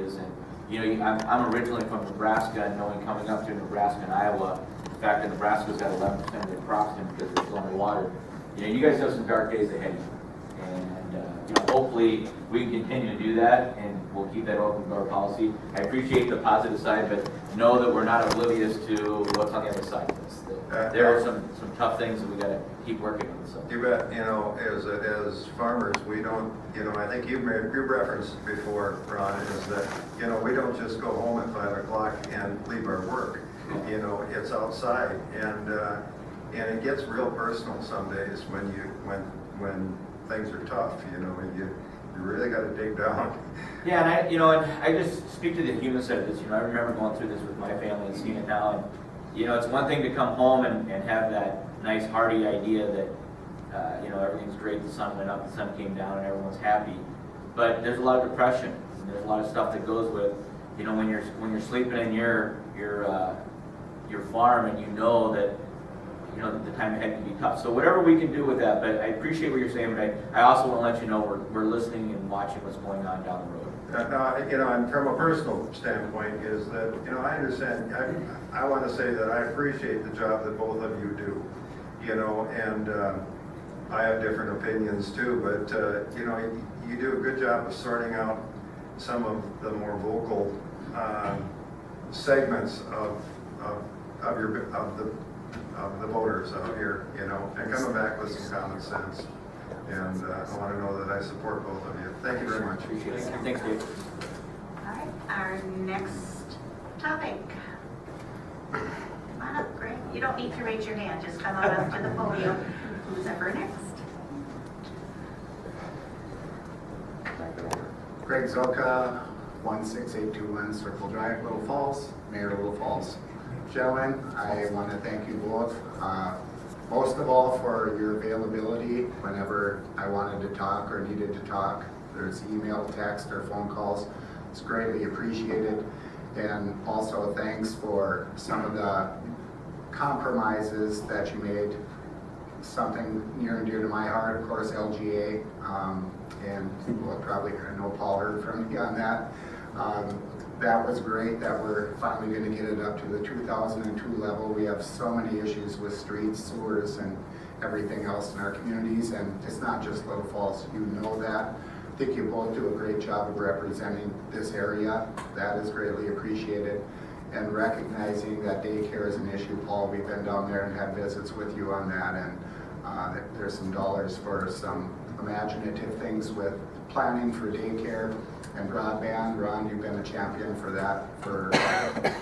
ideas. And I'm originally from Nebraska, and knowing coming up to Nebraska and Iowa, the fact that Nebraska's got 11% of their crops in because they're still underwater. You guys have some dark days ahead of you. And hopefully we can continue to do that, and we'll keep that open door policy. I appreciate the positive side, but know that we're not oblivious to what's on the other side of this. There are some tough things that we got to keep working on. So. You bet. As farmers, we don't. I think you've referenced before, Ron, is that we don't just go home at 5 o'clock and leave our work. It's outside, and it gets real personal some days when things are tough. You really got to dig down. Yeah, and I just speak to the human side of this. I remember going through this with my family and seeing it now. And it's one thing to come home and have that nice hearty idea that everything's great. The sun went up, the sun came down, and everyone's happy. But there's a lot of depression. And there's a lot of stuff that goes with when you're sleeping in your farm, and that the time ahead can be tough. So whatever we can do with that, but I appreciate what you're saying, but I also want to let you know we're listening and watching what's going on down the road. And from a personal standpoint is that, I understand, I want to say that I appreciate the job that both of you do, and I have different opinions too, but, you do a good job of sorting out some of the more vocal segments of the voters out here, and coming back with some common sense. And I want to know that I support both of you. Thank you very much. Appreciate it. Thanks, Dave. All right, our next topic. Come on up, Greg. You don't need to raise your hand, just come on up to the podium. Who's ever next? Greg Zelka, 16821 Circle Drive, Little Falls, Mayor Little Falls. Gentlemen, I want to thank you both, most of all for your availability whenever I wanted to talk or needed to talk. There's email, text, or phone calls. It's greatly appreciated. And also thanks for some of the compromises that you made. Something near and dear to my heart, of course, LGA, and we'll probably know Paul heard from me on that. That was great that we're finally going to get it up to the 2002 level. We have so many issues with streets, sewers, and everything else in our communities, and it's not just Little Falls. You know that. I think you both do a great job of representing this area. That is greatly appreciated. And recognizing that daycare is an issue, Paul, we've been down there and had visits with you on that, and there's some dollars for some imaginative things with planning for daycare and broadband. Ron, you've been a champion for that for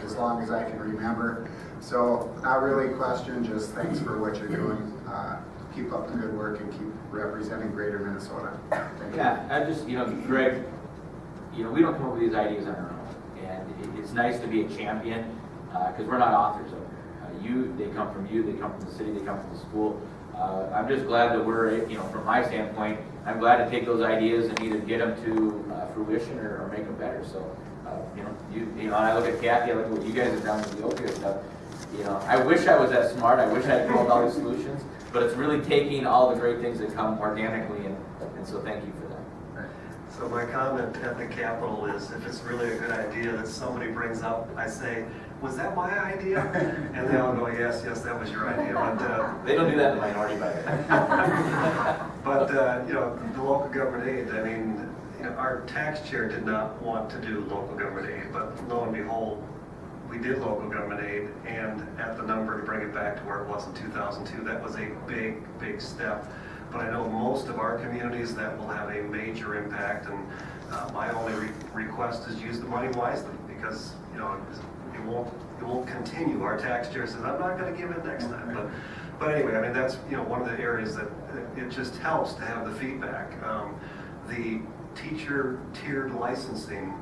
as long as I can remember. So not really a question, just thanks for what you're doing. Keep up the good work and keep representing Greater Minnesota. Thank you. Yeah, I just, Greg, we don't come up with these ideas on our own. And it's nice to be a champion because we're not authors of it. They come from you, they come from the city, they come from the school. I'm just glad that we're, from my standpoint, I'm glad to take those ideas and either get them to fruition or make them better. So, and I look at Kathy, I look at what you guys have done with the opioid stuff. I wish I was that smart. I wish I had come up with all these solutions, but it's really taking all the great things that come organically, and so thank you for that. So my comment at the Capitol is, if it's really a good idea that somebody brings up, I say, was that my idea? And they all go, yes, that was your idea. But they don't do that in the minority, by the way. But the local government aid, I mean, our tax chair did not want to do local government aid, but lo and behold, we did local government aid, and at the number to bring it back to where it was in 2002, that was a big step. But I know most of our communities that will have a major impact, and my only request is use the money wisely, because it won't continue. Our tax chair says, I'm not going to give it next time. But anyway, I mean, that's one of the areas that it just helps to have the feedback. The teacher tiered licensing,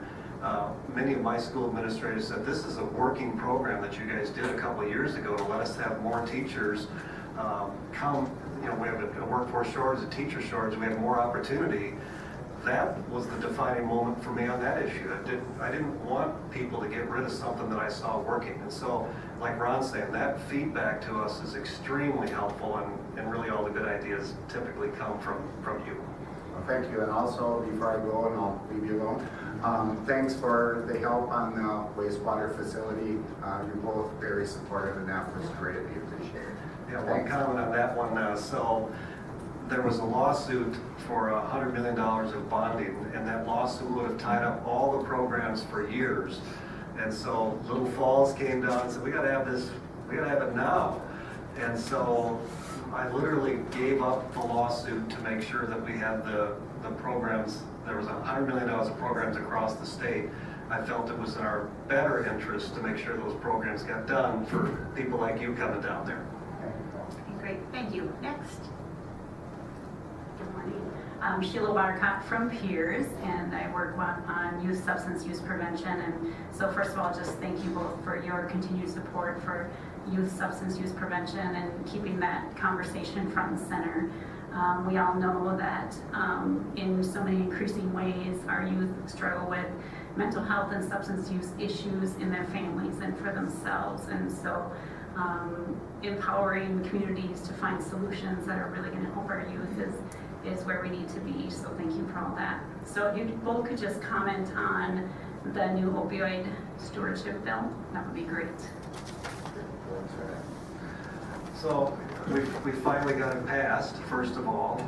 many of my school administrators said this is a working program that you guys did a couple of years ago to let us have more teachers come. We have a workforce shortage, a teacher shortage. We have more opportunity that was the defining moment for me on that issue. I didn't want people to get rid of something that I saw working. And so, like Ron's saying, that feedback to us is extremely helpful, and really all the good ideas typically come from you. Well, thank you, and also, before I go, and I'll leave you alone, thanks for the help on the wastewater facility. You're both very supportive, and that was greatly appreciated. Yeah, one comment on that one. So there was a lawsuit for $100 million of bonding, and that lawsuit would have tied up all the programs for years. And so Little Falls came down and said, we gotta have this, we gotta have it now. And so I literally gave up the lawsuit to make sure that we had the programs. There was $100 million of programs across the state. I felt it was in our better interest to make sure those programs got done for people like you coming down there. Okay, great, thank you. Next. Good morning. I'm Sheila Watercott from Peers, and I work on youth substance use prevention. And so first of all, just thank you both for your continued support for youth substance use prevention and keeping that conversation front and center. We all know that in so many increasing ways, our youth struggle with mental health and substance use issues in their families and for themselves. And so empowering communities to find solutions that are really going to help our youth is where we need to be. So thank you for all that. So if you both could just comment on the new opioid stewardship bill, that would be great. So we finally got it passed, first of all.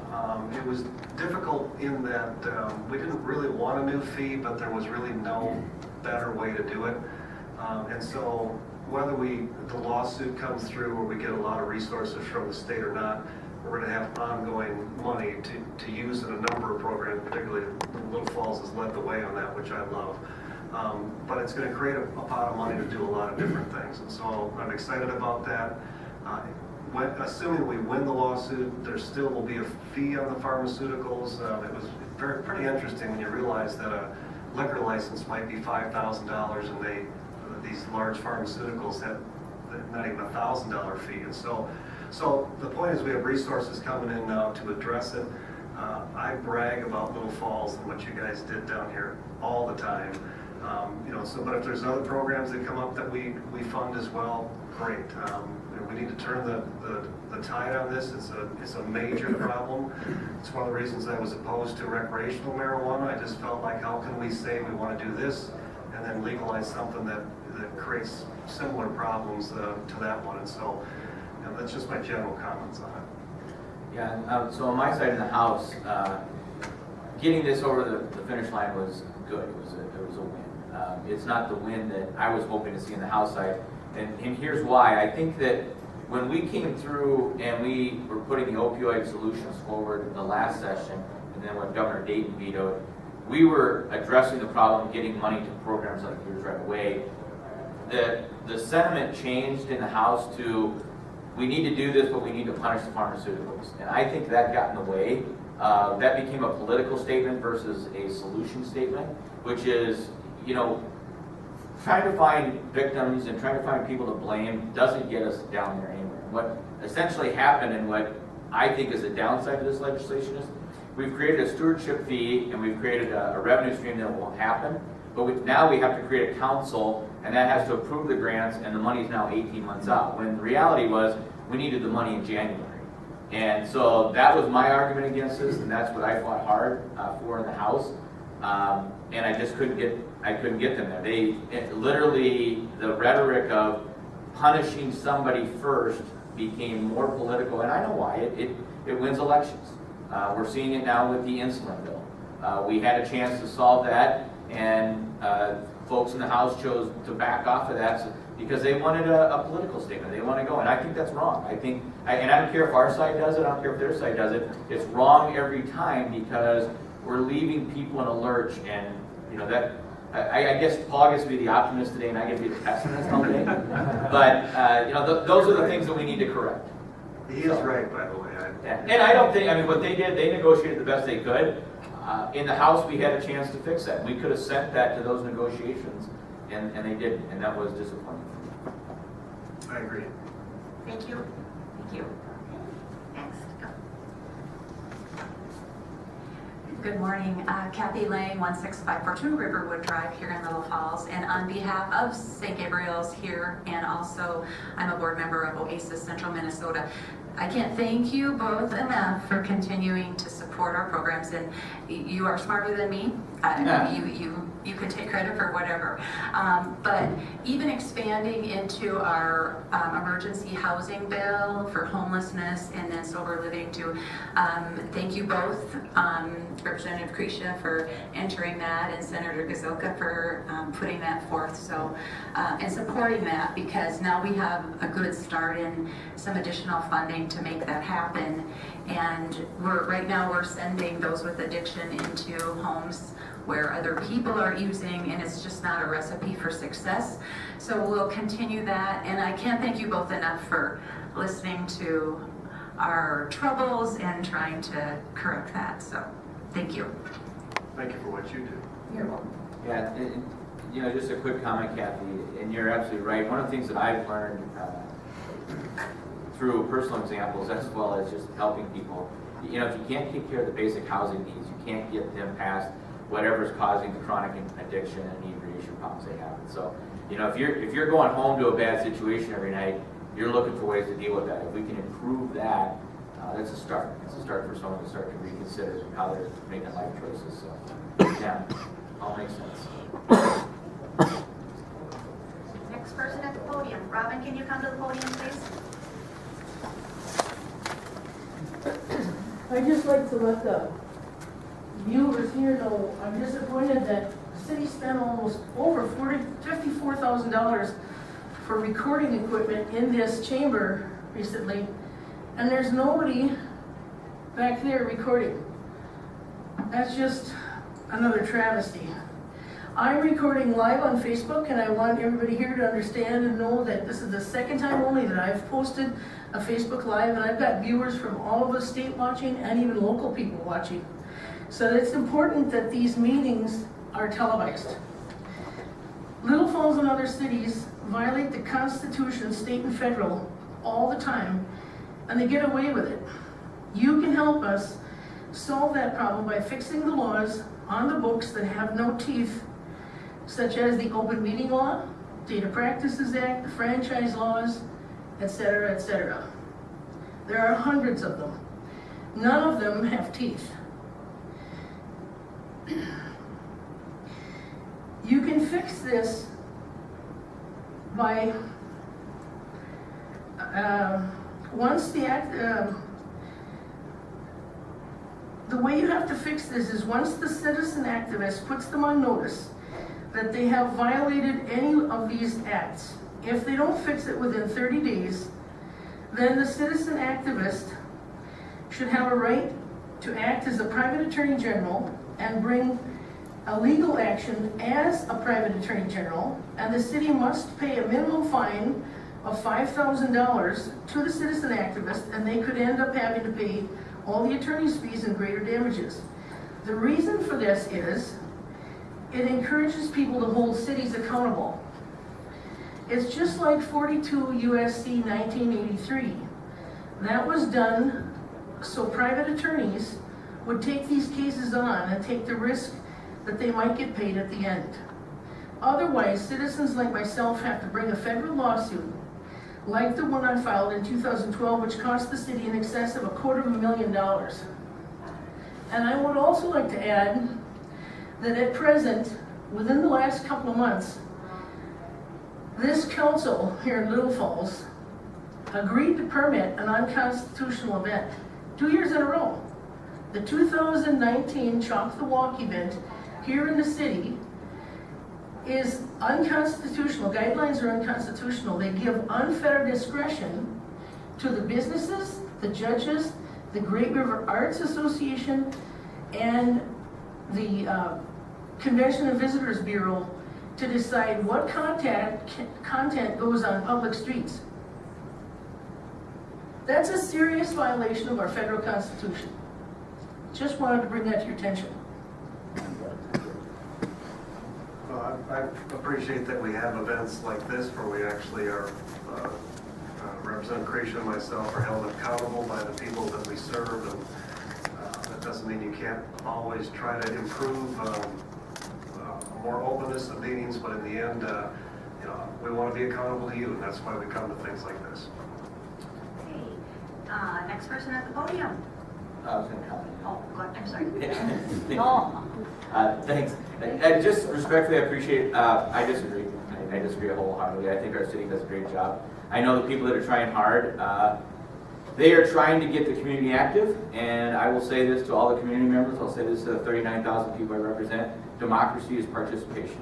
It was difficult in that we didn't really want a new fee, but there was really no better way to do it. And so whether the lawsuit comes through or we get a lot of resources from the state or not, we're going to have ongoing money to use in a number of programs, particularly Little Falls has led the way on that, which I love. But it's going to create a pot of money to do a lot of different things. And so I'm excited about that. Assuming we win the lawsuit, there still will be a fee on the pharmaceuticals. It was pretty interesting when you realize that a liquor license might be $5,000 and these large pharmaceuticals have not even $1,000 fee. And so the point is we have resources coming in now to address it. I brag about Little Falls and what you guys did down here all the time. But if there's other programs that come up that we fund as well, great. We need to turn the tide on this. It's a major problem. It's one of the reasons I was opposed to recreational marijuana. I just felt like, how can we say we want to do this and then legalize something that creates similar problems to that one? And so that's just my general comments on it. Yeah, so on my side of the house, getting this over the finish line was good. It was a win. It's not the win that I was hoping to see in the House side, and here's why. I think that when we came through and we were putting the opioid solutions forward in the last session, and then when Governor Dayton vetoed, we were addressing the problem, getting money to programs like yours right away. The sentiment changed in the House to, we need to do this, but we need to punish the pharmaceuticals. And I think that got in the way. That became a political statement versus a solution statement, which is, trying to find victims and trying to find people to blame doesn't get us down there anywhere. What essentially happened, and what I think is the downside of this legislation, is we've created a stewardship fee and we've created a revenue stream that won't happen, but now we have to create a council, and that has to approve the grants, and the money is now 18 months out, when the reality was we needed the money in January. And so that was my argument against this, and that's what I fought hard for in the House. And I just couldn't get them there. Literally, the rhetoric of punishing somebody first became more political, and I know why. It wins elections. We're seeing it now with the insulin bill. We had a chance to solve that, and folks in the House chose to back off of that because they wanted a political statement. They want to go, and I think that's wrong. And I don't care if our side does it, I don't care if their side does it. It's wrong every time because we're leaving people in a lurch, and I guess Paul gets to be the optimist today, and I get to be the pessimist all day. But those are the things that we need to correct. He is right, by the way. And I don't think, what they did, they negotiated the best they could. In the House, we had a chance to fix that. We could have sent that to those negotiations, and they didn't, and that was disappointing for me. I agree. Thank you. Thank you. Next, go. Good morning, Kathy Lang, 16542 Riverwood Drive here in Little Falls. And on behalf of St. Gabriel's here, and also I'm a board member of Oasis Central Minnesota, I can't thank you both enough for continuing to support our programs. And you are smarter than me. You can take credit for whatever. But even expanding into our emergency housing bill for homelessness and then sober living too. Thank you both, Representative Kresha for entering that and Senator Gazelka for putting that forth. So, and supporting that, because now we have a good start in some additional funding to make that happen. And right now we're sending those with addiction into homes where other people are using, and it's just not a recipe for success. So we'll continue that, and I can't thank you both enough for listening to our troubles and trying to correct that. So thank you. Thank you for what you do. You're welcome. Yeah, just a quick comment, Kathy, and you're absolutely right. One of the things that I've learned through personal examples as well as just helping people, if you can't take care of the basic housing needs, you can't get them past whatever's causing the chronic addiction and inebriation problems they have. And so, if you're going home to a bad situation every night, you're looking for ways to deal with that. If we can improve that, that's a start. It's a start for someone to start to reconsider how they're making life choices. So, yeah, all makes sense. Next person at the podium. Robin, can you come to the podium, please? I'd just like to let the viewers here know I'm disappointed that the city spent almost over $54,000 for recording equipment in this chamber recently, and there's nobody back there recording. That's just another travesty. I'm recording live on Facebook, and I want everybody here to understand and know that this is the second time only that I've posted a Facebook Live, and I've got viewers from all over the state watching and even local people watching. So it's important that these meetings are televised. Little Falls and other cities violate the Constitution, state and federal, all the time, and they get away with it. You can help us solve that problem by fixing the laws on the books that have no teeth, such as the Open Meeting Law, Data Practices Act, the franchise laws, etc., etc. There are hundreds of them. None of them have teeth. You can fix this by the way you have to fix this is once the citizen activist puts them on notice that they have violated any of these acts. If they don't fix it within 30 days, then the citizen activist should have a right to act as a private attorney general and bring a legal action as a private attorney general, and the city must pay a minimum fine of $5,000 to the citizen activist, and they could end up having to pay all the attorney's fees and greater damages. The reason for this is it encourages people to hold cities accountable. It's just like 42 U.S.C. 1983. That was done so private attorneys would take these cases on and take the risk that they might get paid at the end. Otherwise, citizens like myself have to bring a federal lawsuit, like the one I filed in 2012, which cost the city in excess of $250,000. And I would also like to add that at present, within the last couple of months, this council here in Little Falls agreed to permit an unconstitutional event 2 years in a row. The 2019 Chalk the Walk event here in the city is unconstitutional. Guidelines are unconstitutional. They give unfettered discretion to the businesses, the judges, the Great River Arts Association, and the Convention and Visitors Bureau to decide what content goes on public streets. That's a serious violation of our federal Constitution. Just wanted to bring that to your attention. I appreciate that we have events like this where we actually are, Representative Kresha and myself are held accountable by the people that we serve, and that Doesn't mean you can't always try to improve more openness of meetings, but in the end, we want to be accountable to you, and that's why we come to things like this. Okay, next person at the podium. I was gonna comment. Oh, go ahead, I'm sorry. Yeah. Thanks. Just respectfully, I appreciate, I disagree. I disagree wholeheartedly. I think our city does a great job. I know the people that are trying hard, they are trying to get the community active, and I will say this to all the community members, I'll say this to the 39,000 people I represent, democracy is participation.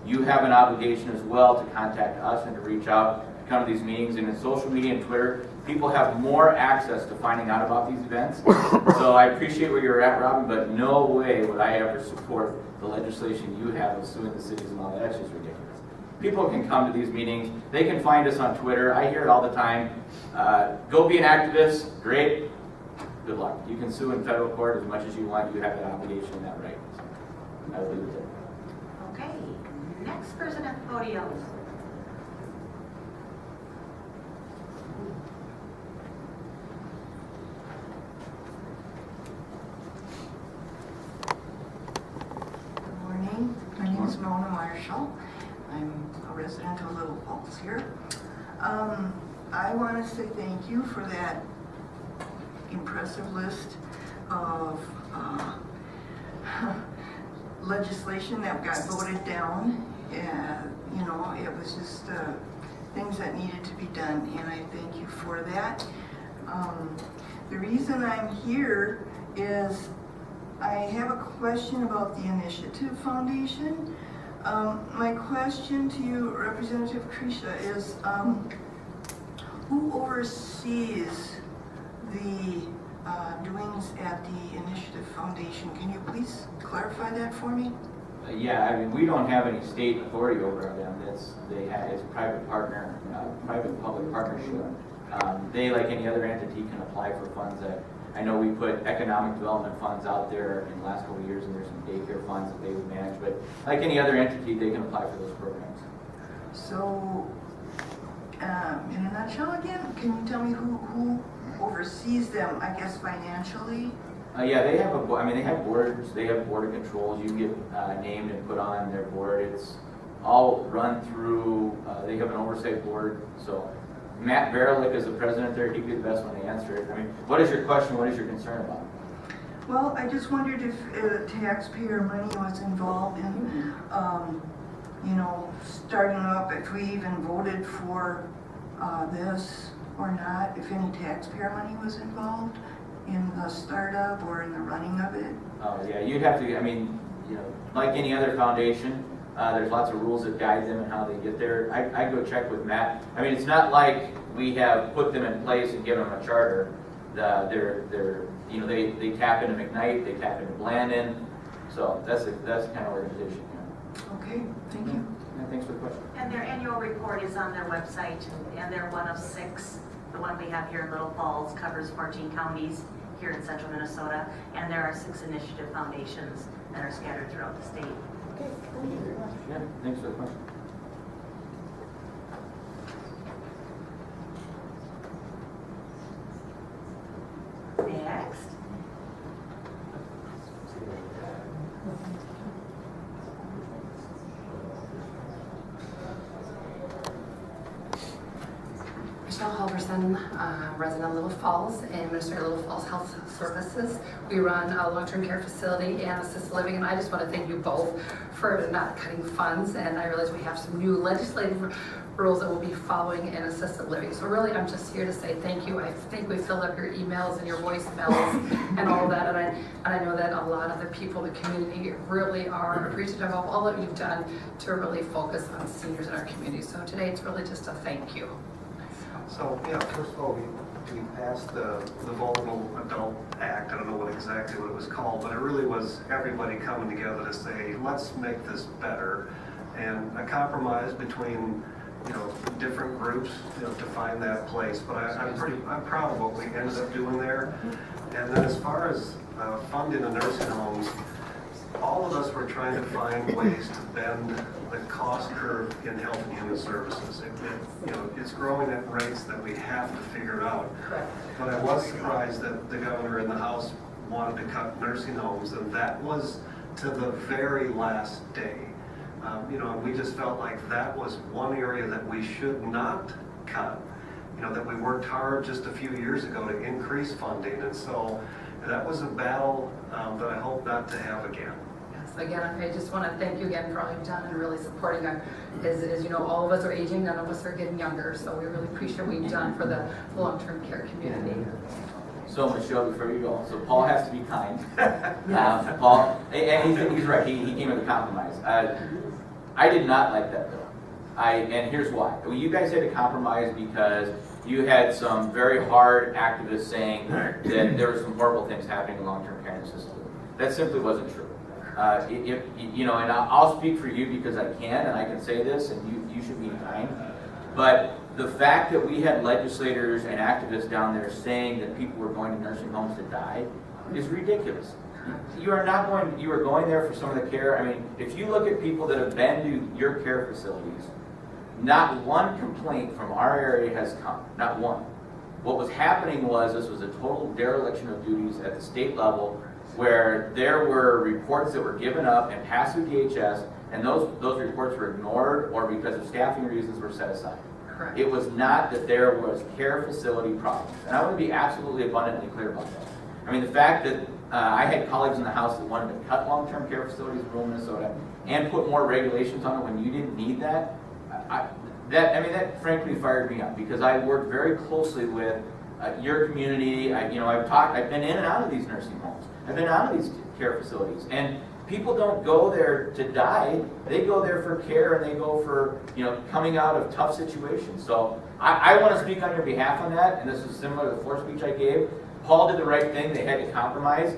You have an obligation as well to contact us and to reach out, to come to these meetings, and in social media and Twitter, people have more access to finding out about these events. So I appreciate where you're at, Robin, but no way would I ever support the legislation you have of suing the cities and all that. That's just ridiculous. People can come to these meetings. They can find us on Twitter. I hear it all the time. Go be an activist. Great. Good luck. You can sue in federal court as much as you want. You have that obligation and that right. I will leave it there. Okay, next person at the podium. Good morning. My name is Mona Marshall. I'm a resident of Little Falls here. I want to say thank you for that impressive list of legislation that got voted down. It was just things that needed to be done, and I thank you for that. The reason I'm here is I have a question about the Initiative Foundation. My question to you, Representative Kresha, is who oversees the doings at the Initiative Foundation? Can you please clarify that for me? Yeah, I mean, we don't have any state authority over them. It's a private partner, private-public partnership. They, like any other entity, can apply for funds that, I know we put economic development funds out there in the last couple of years, and there's some daycare funds that they would manage, but like any other entity, they can apply for those programs. So, in a nutshell again, can you tell me who oversees them, I guess financially? Yeah, they have they have boards, they have board of controls. You can get named and put on their board. It's all run through, they have an oversight board. So Matt Barelick is the president there. He'd be the best one to answer it. I mean, what is your question? What is your concern about? Well, I just wondered if taxpayer money was involved in, starting up, if we even voted for this or not, if any taxpayer money was involved in the startup or in the running of it. Oh, yeah, you'd have to, like any other foundation, there's lots of rules that guide them and how they get there. I go check with Matt. I mean, it's not like we have put them in place and given them a charter. They tap into McKnight, they tap into Blandon. So that's the kind of organization. Yeah. Okay, thank you. Yeah, thanks for the question. And their annual report is on their website, and they're one of 6. The one we have here in Little Falls covers 14 counties here in central Minnesota, and there are 6 initiative foundations that are scattered throughout the state. Okay, thank you very much. Yeah, thanks for the question. Next. Michelle Halverson, resident of Little Falls and administrator of Little Falls Health Services. We run a long-term care facility and assisted living, and I just want to thank you both for not cutting funds. And I realize we have some new legislative rules that we'll be following in assisted living. So really, I'm just here to say thank you. I think we filled up your emails and your voicemails and all of that, and I know that a lot of the people in the community really are appreciative of all that you've done to really focus on seniors in our community. So today, it's really just a thank you. So, first of all, we passed the Vulnerable Adult Act. I don't know exactly what it was called, but it really was everybody coming together to say, let's make this better. And a compromise between, different groups, to find that place. But I'm proud of what we ended up doing there. And then as far as funding the nursing homes, all of us were trying to find ways to bend the cost curve in health and human services. It's growing at rates that we have to figure out. But I was surprised that the governor in the House wanted to cut nursing homes, and that was to the very last day. And we just felt like that was one area that we should not cut. That we worked hard just a few years ago to increase funding, and so that was a battle that I hope not to have again. Yes, again, I just want to thank you again for all you've done and really supporting our, as you know, all of us are aging, none of us are getting younger, so we really appreciate what you've done for the long-term care community. So Michelle, before you go, so Paul has to be kind. Paul, and he's right, he came with a compromise. I did not like that bill. And here's why. Well, you guys had to compromise because you had some very hard activists saying that there were some horrible things happening in long-term care in the system. That simply wasn't true. And I'll speak for you because I can, and I can say this, and you should be kind. But the fact that we had legislators and activists down there saying that people were going to nursing homes to die is ridiculous. You are not going, you are going there for some of the care. I mean, if you look at people that have been to your care facilities, not one complaint from our area has come, not one. What was happening was this was a total dereliction of duties at the state level where there were reports that were given up and passed through DHS, and those reports were ignored or because of staffing reasons were set aside. Correct. It was not that there was care facility problems. And I want to be absolutely abundantly clear about that. I mean, the fact that I had colleagues in the House that wanted to cut long-term care facilities in rural Minnesota and put more regulations on it when you didn't need that, that frankly fired me up because I worked very closely with your community. I've been in and out of these nursing homes. I've been out of these care facilities, and people don't go there to die. They go there for care, and they go for coming out of tough situations. So I want to speak on your behalf on that, and this is similar to the floor speech I gave. Paul did the right thing. They had to compromise.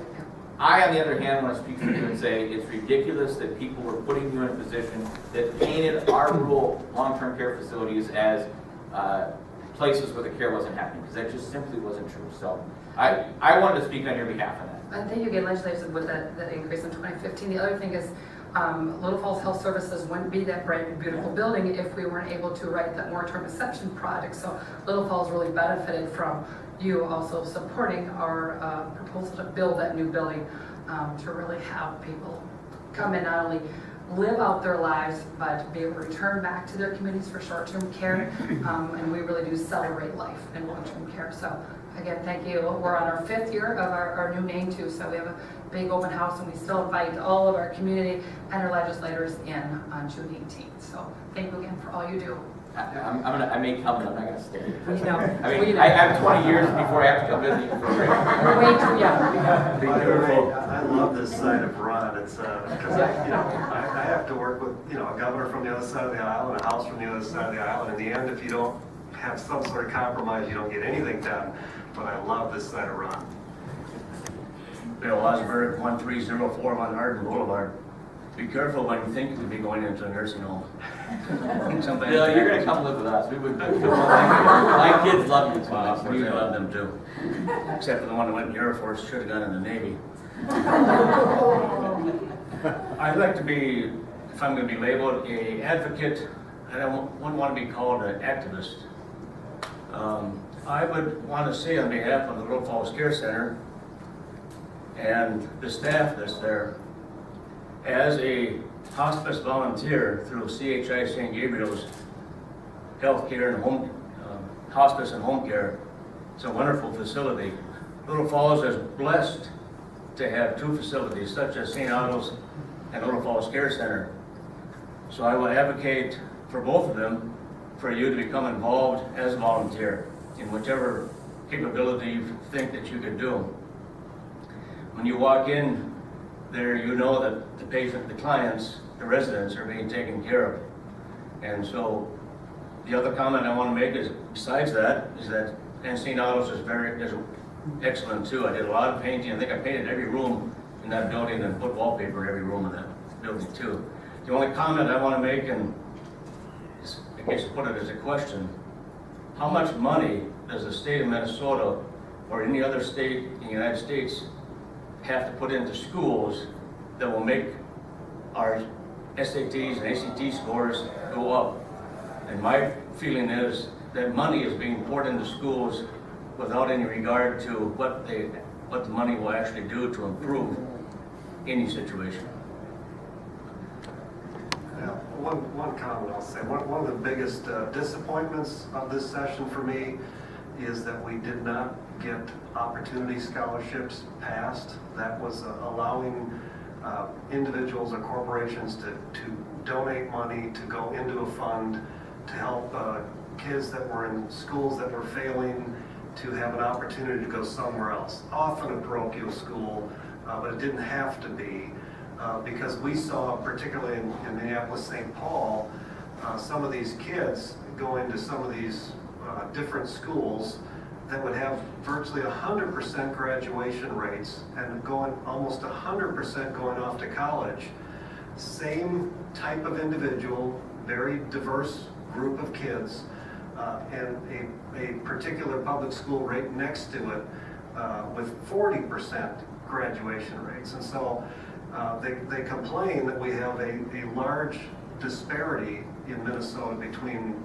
I, on the other hand, want to speak for you and say it's ridiculous that people were putting you in a position that painted our rural long-term care facilities as places where the care wasn't happening, because that just simply wasn't true. So I wanted to speak on your behalf on that. I think you get legislation with that increase in 2015. The other thing is Little Falls Health Services wouldn't be that bright and beautiful building if we weren't able to write that moratorium exception project. So Little Falls really benefited from you also supporting our proposal to build that new building to really have people come in, not only live out their lives, but be able to return back to their communities for short-term care. And we really do celebrate life in long-term care. So again, thank you. We're on our 5th year of our new name too. So we have a big open house, and we still invite all of our community and our legislators in on June 18th. So thank you again for all you do. I may come, but I'm not going to stay. We know. I have 20 years before I have to come visit you for a break. We're way too young. By the way, I love this side of Ron. It's because I have to work with a governor from the other side of the aisle and a house from the other side of the aisle, and in the end, if you don't have some sort of compromise, you don't get anything done. But I love this side of Ron. Bill Osberg, 1304 Van Harden Boulevard. Be careful when you think you'll be going into a nursing home. Bill, you're going to come live with us. My kids love you too much. We love them too. Except for the one that went in the Air Force, should have gone in the Navy. I'd like to be, if I'm going to be labeled an advocate, I wouldn't want to be called an activist. I would want to say on behalf of the Little Falls Care Center and the staff that's there, as a hospice volunteer through CHI St. Gabriel's healthcare and home hospice and home care, it's a wonderful facility. Little Falls is blessed to have 2 facilities such as St. Otto's and Little Falls Care Center. So I will advocate for both of them for you to become involved as a volunteer in whichever capability you think that you can do. When you walk in there, you know that the patient, the clients, the residents are being taken care of. And so the other comment I want to make is, besides that, is that St. Otto's is excellent too. I did a lot of painting. I think I painted every room in that building and put wallpaper in every room in that building too. The only comment I want to make, and I guess put it as a question, how much money does the state of Minnesota or any other state in the United States have to put into schools that will make our SATs and ACT scores go up? And my feeling is that money is being poured into schools without any regard to what the what the money will actually do to improve any situation. Yeah, one comment I'll say. One of the biggest disappointments of this session for me is that we did not get opportunity scholarships passed. That was allowing individuals or corporations to donate money to go into a fund to help kids that were in schools that were failing to have an opportunity to go somewhere else. Often a parochial school, but it didn't have to be. Because we saw, particularly in Minneapolis, St. Paul, some of these kids go into some of these different schools that would have virtually 100% graduation rates and going almost 100% going off to college. Same type of individual, very diverse group of kids, and a particular public school right next to it with 40% graduation rates. And so they complain that we have a large disparity in Minnesota between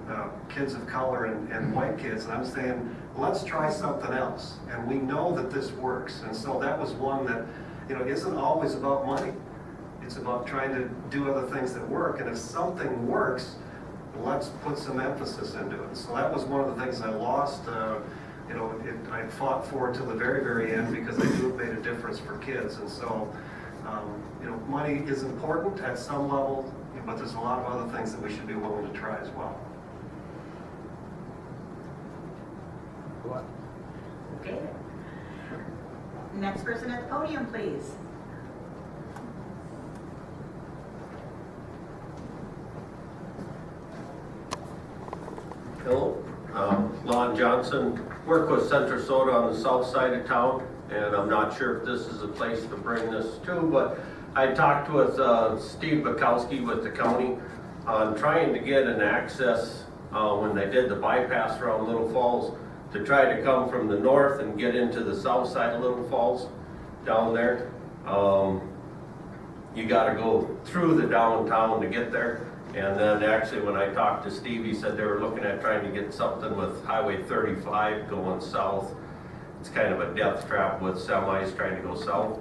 kids of color and white kids. And I'm saying, let's try something else. And we know that this works. And so that was one that, isn't always about money. It's about trying to do other things that work. And if something works, let's put some emphasis into it. So that was one of the things I lost. I fought for it till the very, very end because I knew it made a difference for kids. And so, money is important at some level, but there's a lot of other things that we should be willing to try as well. Okay. Next person at the podium, please. Hello, Lon Johnson, work with Central Soda on the south side of town, and I'm not sure if this is a place to bring this to, but I talked with Steve Bukowski with the county on trying to get an access when they did the bypass around Little Falls to try to come from the north and get into the south side of Little Falls down there. You got to go through the downtown to get there. And then actually when I talked to Steve, he said they were looking at trying to get something with Highway 35 going south. It's kind of a death trap with semis trying to go south.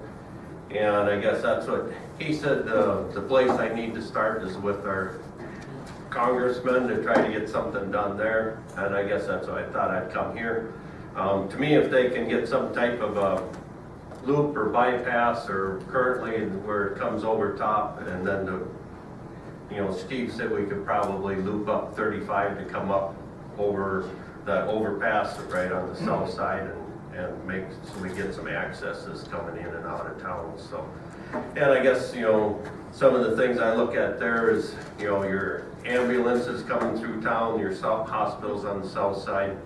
And I guess that's what he said, the place I need to start is with our congressman to try to get something done there. And I guess that's why I thought I'd come here. To me, if they can get some type of a loop or bypass or currently where it comes over top, and then Steve said we could probably loop up 35 to come up over that overpass right on the south side and make so we get some accesses coming in and out of town. So, and I guess some of the things I look at there is your ambulances coming through town, your hospitals on the south side.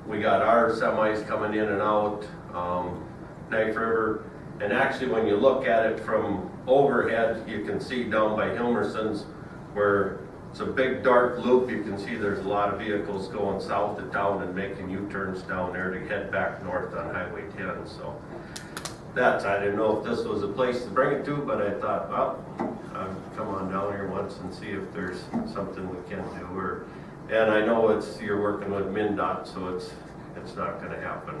We got our semis coming in and out, Knife River, and actually when you look at it from overhead, you can see down by Hilmerson's where it's a big dark loop. You can see there's a lot of vehicles going south of town and making U-turns down there to head back north on Highway 10. So I didn't know if this was a place to bring it to, but I thought, well, I'll come on down here once and see if there's something we can do. And I know you're working with MnDOT, so it's not going to happen.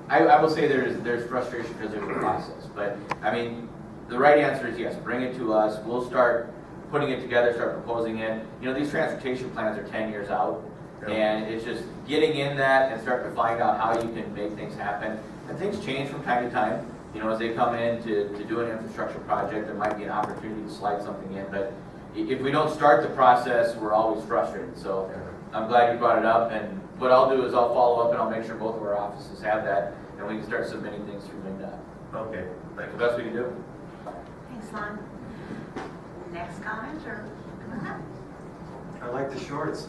I will say there's frustration because of the process, but I mean, the right answer is yes, bring it to us. We'll start putting it together, start proposing it. These transportation plans are 10 years out, and it's just getting in that and starting to find out how you can make things happen. And things change from time to time. As they come in to do an infrastructure project, there might be an opportunity to slide something in, but if we don't start the process, we're always frustrated. So I'm glad you brought it up, and what I'll do is I'll follow up and I'll make sure both of our offices have that, and we can start submitting things through MnDOT. Okay, thank you. The best we can do. Thanks, Lon. Next comment or? I like the shorts.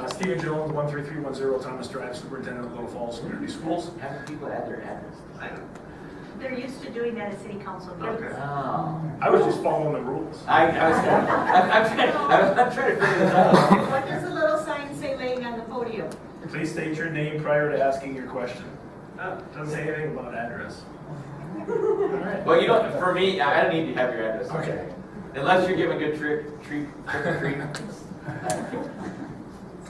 Stephen Jones, 13310 Thomas Drive, Superintendent of Little Falls Community Schools. Having people add their address. They're used to doing that at city council meetings. Okay. Oh. I was just following the rules. I'm trying to figure this out. What does the little sign say laying on the podium? Please state your name prior to asking your question. Doesn't say anything about address. All right. Well, for me, I don't need to have your address. Okay. Unless you're giving good trick or treat.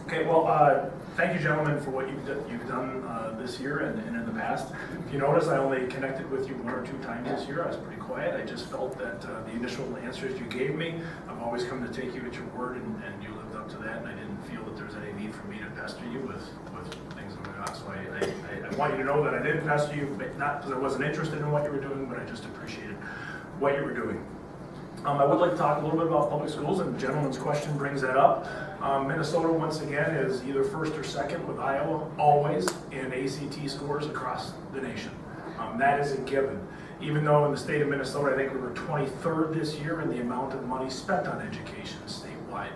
Okay, well, thank you, gentlemen, for what you've done this year and in the past. If you notice, I only connected with you 1 or 2 times this year. I was pretty quiet. I just felt that the initial answers you gave me, I've always come to take you at your word, and you lived up to that, and I didn't feel that there was any need for me to pester you with things going on. So I want you to know that I didn't pester you, but not because I wasn't interested in what you were doing, but I just appreciated what you were doing. I would like to talk a little bit about public schools, and the gentleman's question brings that up. Minnesota, once again, is either first or second with Iowa, always, in ACT scores across the nation. That is a given. Even though in the state of Minnesota, I think we were 23rd this year in the amount of money spent on education statewide.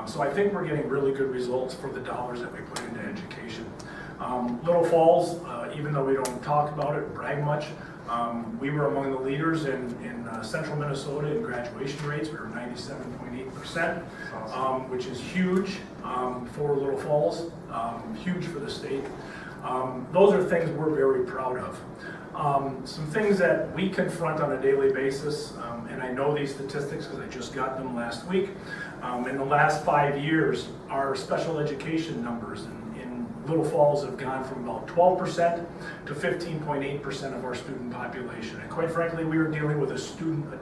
So I think we're getting really good results for the dollars that we put into education. Little Falls, even though we don't talk about it, brag much, we were among the leaders in central Minnesota in graduation rates. We were 97.8%, which is huge for Little Falls, huge for the state. Those are things we're very proud of. Some things that we confront on a daily basis, and I know these statistics because I just got them last week. In the last 5 years, our special education numbers in Little Falls have gone from about 12% to 15.8% of our student population. And quite frankly, we are dealing with a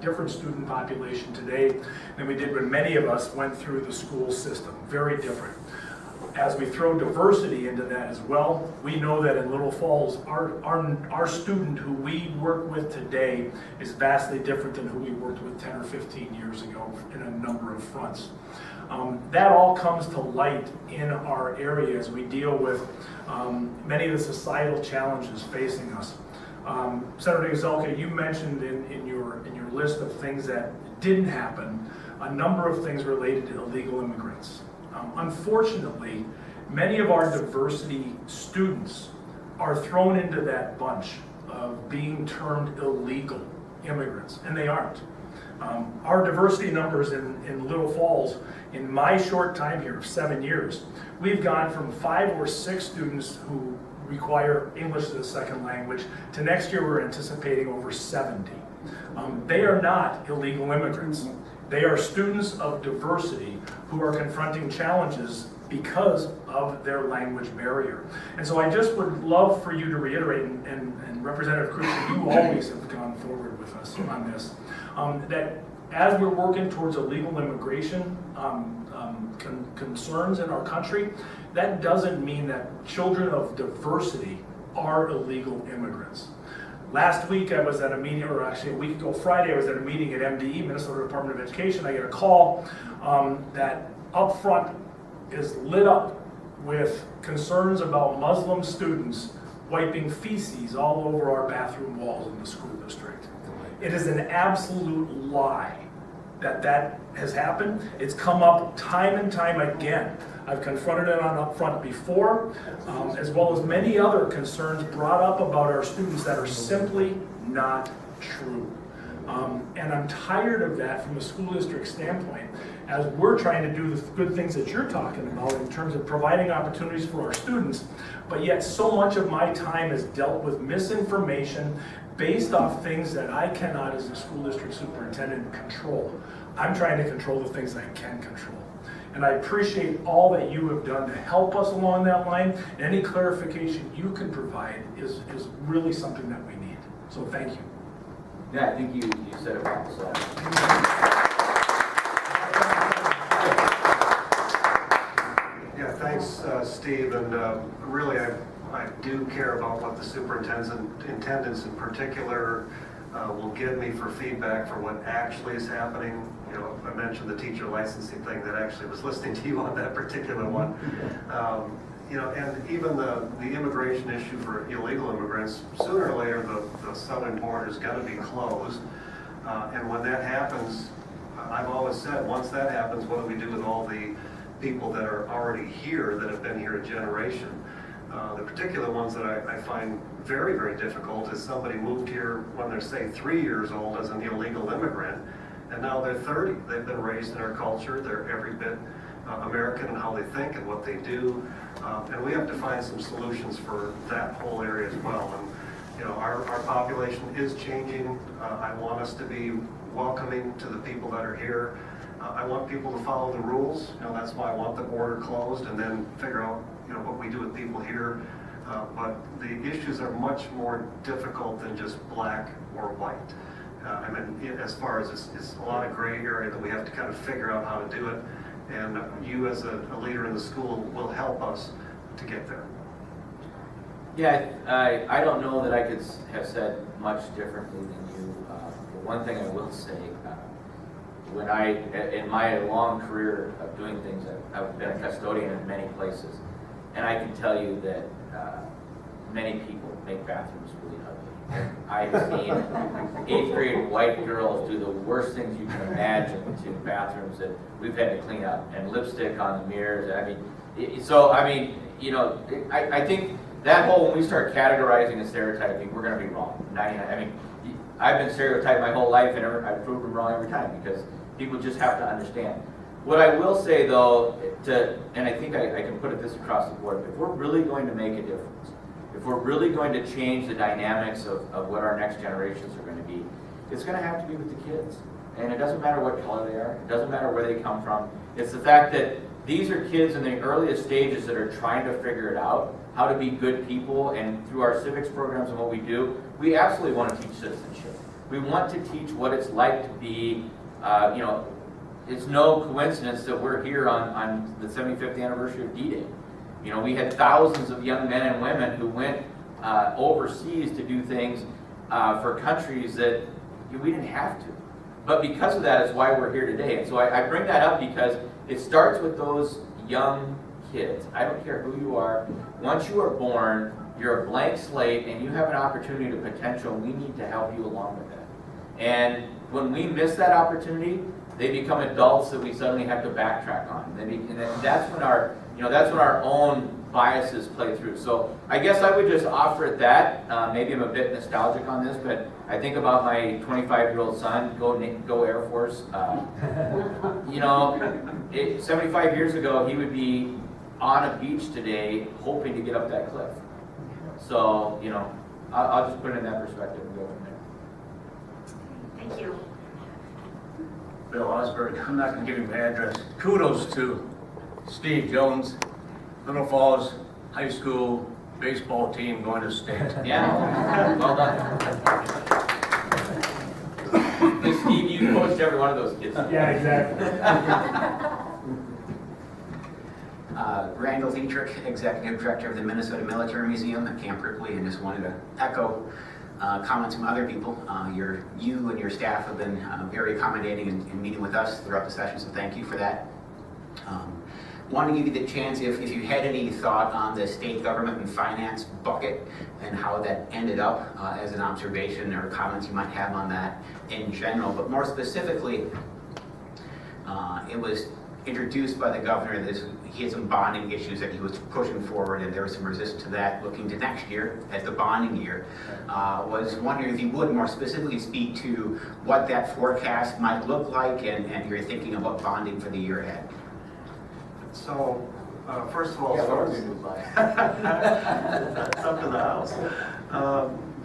different student population today than we did when many of us went through the school system. Very different. As we throw diversity into that as well, we know that in Little Falls, our student who we work with today is vastly different than who we worked with 10 or 15 years ago in a number of fronts. That all comes to light in our area as we deal with many of the societal challenges facing us. Senator Gazelka, you mentioned in your list of things that didn't happen, a number of things related to illegal immigrants. Unfortunately, many of our diversity students are thrown into that bunch of being termed illegal immigrants, and they aren't. Our diversity numbers in Little Falls, in my short time here of 7 years, we've gone from 5 or 6 students who require English as a second language to next year we're anticipating over 70. They are not illegal immigrants. They are students of diversity who are confronting challenges because of their language barrier. And so I just would love for you to reiterate, and Representative Kresha, you always have gone forward with us on this, that as we're working towards illegal immigration concerns in our country, that doesn't mean that children of diversity are illegal immigrants. Last week I was at a meeting, or actually a week ago Friday, I was at a meeting at MDE, Minnesota Department of Education. I get a call that up front is lit up with concerns about Muslim students wiping feces all over our bathroom walls in the school district. It is an absolute lie that has happened. It's come up time and time again. I've confronted it on up front before, as well as many other concerns brought up about our students that are simply not true. And I'm tired of that from a school district standpoint, as we're trying to do the good things that you're talking about in terms of providing opportunities for our students, but yet so much of my time is dealt with misinformation based off things that I cannot, as a school district superintendent, control. I'm trying to control the things I can control. And I appreciate all that you have done to help us along that line. And any clarification you can provide is really something that we need. So thank you. Yeah, I think you said it well. So. Yeah, thanks, Steve. And really, I do care about what the superintendents in particular will give me for feedback for what actually is happening. You know, I mentioned the teacher licensing thing, that actually was listening to you on that particular one. You know, and even the immigration issue for illegal immigrants, sooner or later the southern border is going to be closed. And when that happens, I've always said, once that happens, what do we do with all the people that are already here, that have been here a generation? The particular ones that I find very, very difficult is somebody moved here when they're, say, 3 years old as an illegal immigrant, and now they're 30. They've been raised in our culture. They're every bit American in how they think and what they do. And we have to find some solutions for that whole area as well. And you know, our population is changing. I want us to be welcoming to the people that are here. I want people to follow the rules. That's why I want the border closed and then figure out, what we do with people here. But the issues are much more difficult than just black or white. As far as it's a lot of gray area that we have to kind of figure out how to do it. And you as a leader in the school will help us to get there. Yeah, I don't know that I could have said much differently than you. But one thing I will say, when in my long career of doing things, I've been a custodian in many places, and I can tell you that many people make bathrooms really ugly. I've seen 8th grade white girls do the worst things you can imagine to bathrooms that we've had to clean up, and lipstick on the mirrors. I think that whole, when we start categorizing and stereotyping, we're going to be wrong. I've been stereotyped my whole life, and I've proved them wrong every time because people just have to understand. What I will say though, and I think I can put it this across the board, if we're really going to make a difference, if we're really going to change the dynamics of what our next generations are going to be, it's going to have to be with the kids. And it doesn't matter what color they are, it doesn't matter where they come from. It's the fact that these are kids in the earliest stages that are trying to figure it out, how to be good people, and through our civics programs and what we do, we absolutely want to teach citizenship. We want to teach what it's like to be, it's no coincidence that we're here on the 75th anniversary of D-Day. We had thousands of young men and women who went overseas to do things for countries that we didn't have to. But because of that is why we're here today. And so I bring that up because it starts with those young kids. I don't care who you are. Once you are born, you're a blank slate and you have an opportunity to potential. We need to help you along with that. And when we miss that opportunity, they become adults that we suddenly have to backtrack on. And that's when our own biases play through. So I guess I would just offer it that. Maybe I'm a bit nostalgic on this, but I think about my 25-year-old son, go Air Force. 75 years ago, he would be on a beach today hoping to get up that cliff. So, I'll just put it in that perspective and go from there. Thank you. Bill Osberg, I'm not going to give you my address. Kudos to Steve Jones, Little Falls High School baseball team going to state. Yeah, well done. Steve, you coached every one of those kids. Yeah, exactly. Randall Dietrich, Executive Director of the Minnesota Military Museum at Camp Ripley, and just wanted to echo comments from other people. You and your staff have been very accommodating in meeting with us throughout the session, so thank you for that. Want to give you the chance, if you had any thought on the state government and finance bucket and how that ended up as an observation or comments you might have on that in general, but more specifically, it was introduced by the governor that he had some bonding issues that he was pushing forward, and there was some resistance to that looking to next year as the bonding year. Was wondering if you would more specifically speak to what that forecast might look like and your thinking about bonding for the year ahead. So, first of all, Yeah, as far what as do we do by? it's up to the house.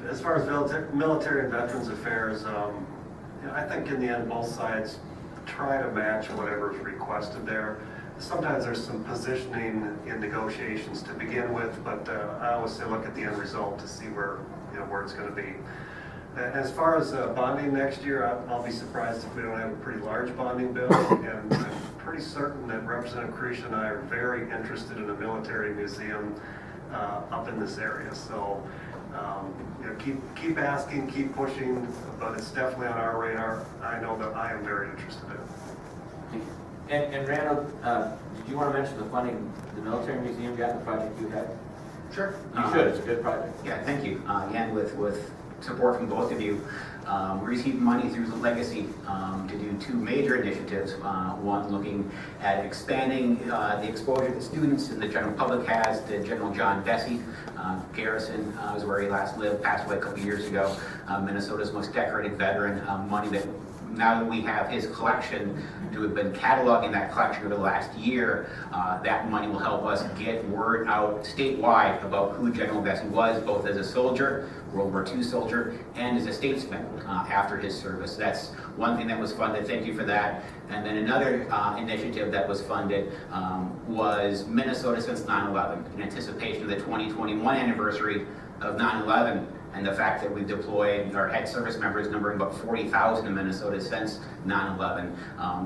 As far as military and veterans affairs, I think in the end both sides try to match whatever is requested there. Sometimes there's some positioning in negotiations to begin with, but I always say look at the end result to see where it's going to be. As far as bonding next year, I'll be surprised if we don't have a pretty large bonding bill, and I'm pretty certain that Representative Kresha and I are very interested in a military museum up in this area. So keep asking, keep pushing, but it's definitely on our radar. I know that I am very interested in it. And Randall, did you want to mention the funding the military museum got, the project you had? Sure. You should, it's a good project. Yeah, thank you. Again, with support from both of you, we received money through the Legacy to do two major initiatives. One looking at expanding the exposure that students and the general public has to General John Vesey. Garrison is where he last lived, passed away a couple years ago. Minnesota's most decorated veteran. Money that now that we have his collection, we've been cataloging that collection over the last year, that money will help us get word out statewide about who General Vesey was, both as a soldier, World War II soldier, and as a statesman after his service. That's one thing that was funded. Thank you for that. And then another initiative that was funded was Minnesota Since 9/11, in anticipation of the 2021 anniversary of 9/11 and the fact that we've deployed or had service members numbering about 40,000 in Minnesota since 9/11.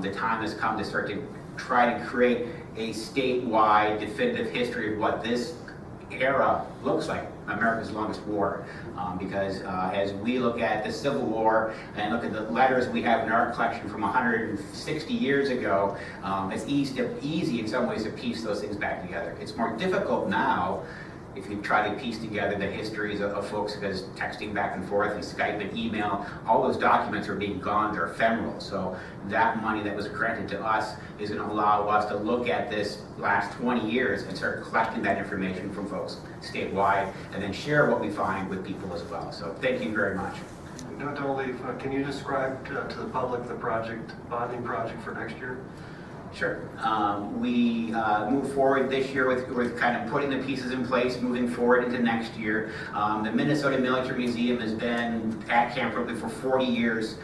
The time has come to start to try to create a statewide definitive history of what this era looks like, America's longest war. Because as we look at the Civil War and look at the letters we have in our collection from 160 years ago, it's easy in some ways to piece those things back together. It's more difficult now if you try to piece together the histories of folks, because texting back and forth and Skype and email, all those documents are being gone, they're ephemeral. So that money that was granted to us is going to allow us to look at this last 20 years and start collecting that information from folks statewide and then share what we find with people as well. So thank you very much. Don't only, can you describe to the public the bonding project for next year? Sure. We move forward this year with kind of putting the pieces in place, moving forward into next year. The Minnesota Military Museum has been at Camp Ripley for 40 years.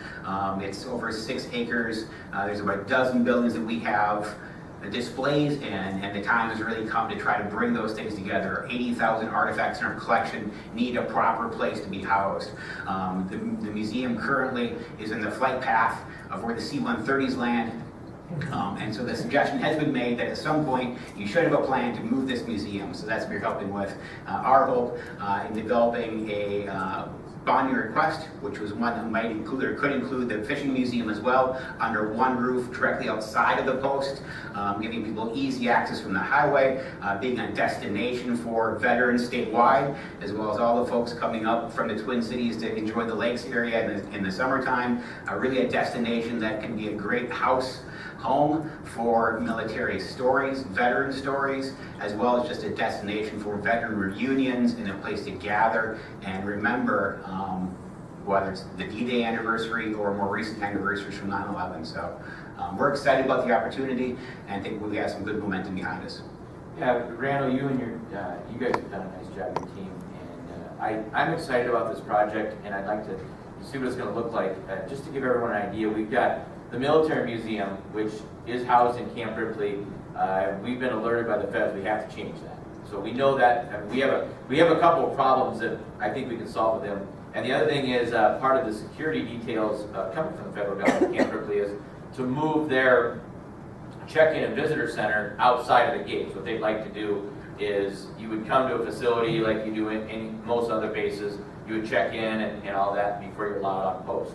It's over 6 acres. There's about a dozen buildings that we have displays in, and the time has really come to try to bring those things together. 80,000 artifacts in our collection need a proper place to be housed. The museum currently is in the flight path of where the C-130s land. And so the suggestion has been made that at some point you should have a plan to move this museum. So that's what we're helping with. Our hope in developing a bonding request, which was one that might include or could include the fishing museum as well, under one roof directly outside of the post, giving people easy access from the highway, being a destination for veterans statewide, as well as all the folks coming up from the Twin Cities to enjoy the lakes area in the summertime. Really a destination that can be a great home for military stories, veteran stories, as well as just a destination for veteran reunions and a place to gather and remember, whether it's the D-Day anniversary or more recent anniversaries from 9/11. So we're excited about the opportunity and think we have some good momentum behind us. Yeah, Randall, you and you guys have done a nice job, your team, and I'm excited about this project, and I'd like to see what it's going to look like. Just to give everyone an idea, we've got the Military Museum, which is housed in Camp Ripley. We've been alerted by the feds we have to change that. So we know that we have a couple of problems that I think we can solve with them. And the other thing is part of the security details coming from the federal government, Camp Ripley, is to move their check-in and visitor center outside of the gates. What they'd like to do is you would come to a facility like you do in most other bases. You would check in and all that before you're allowed on post.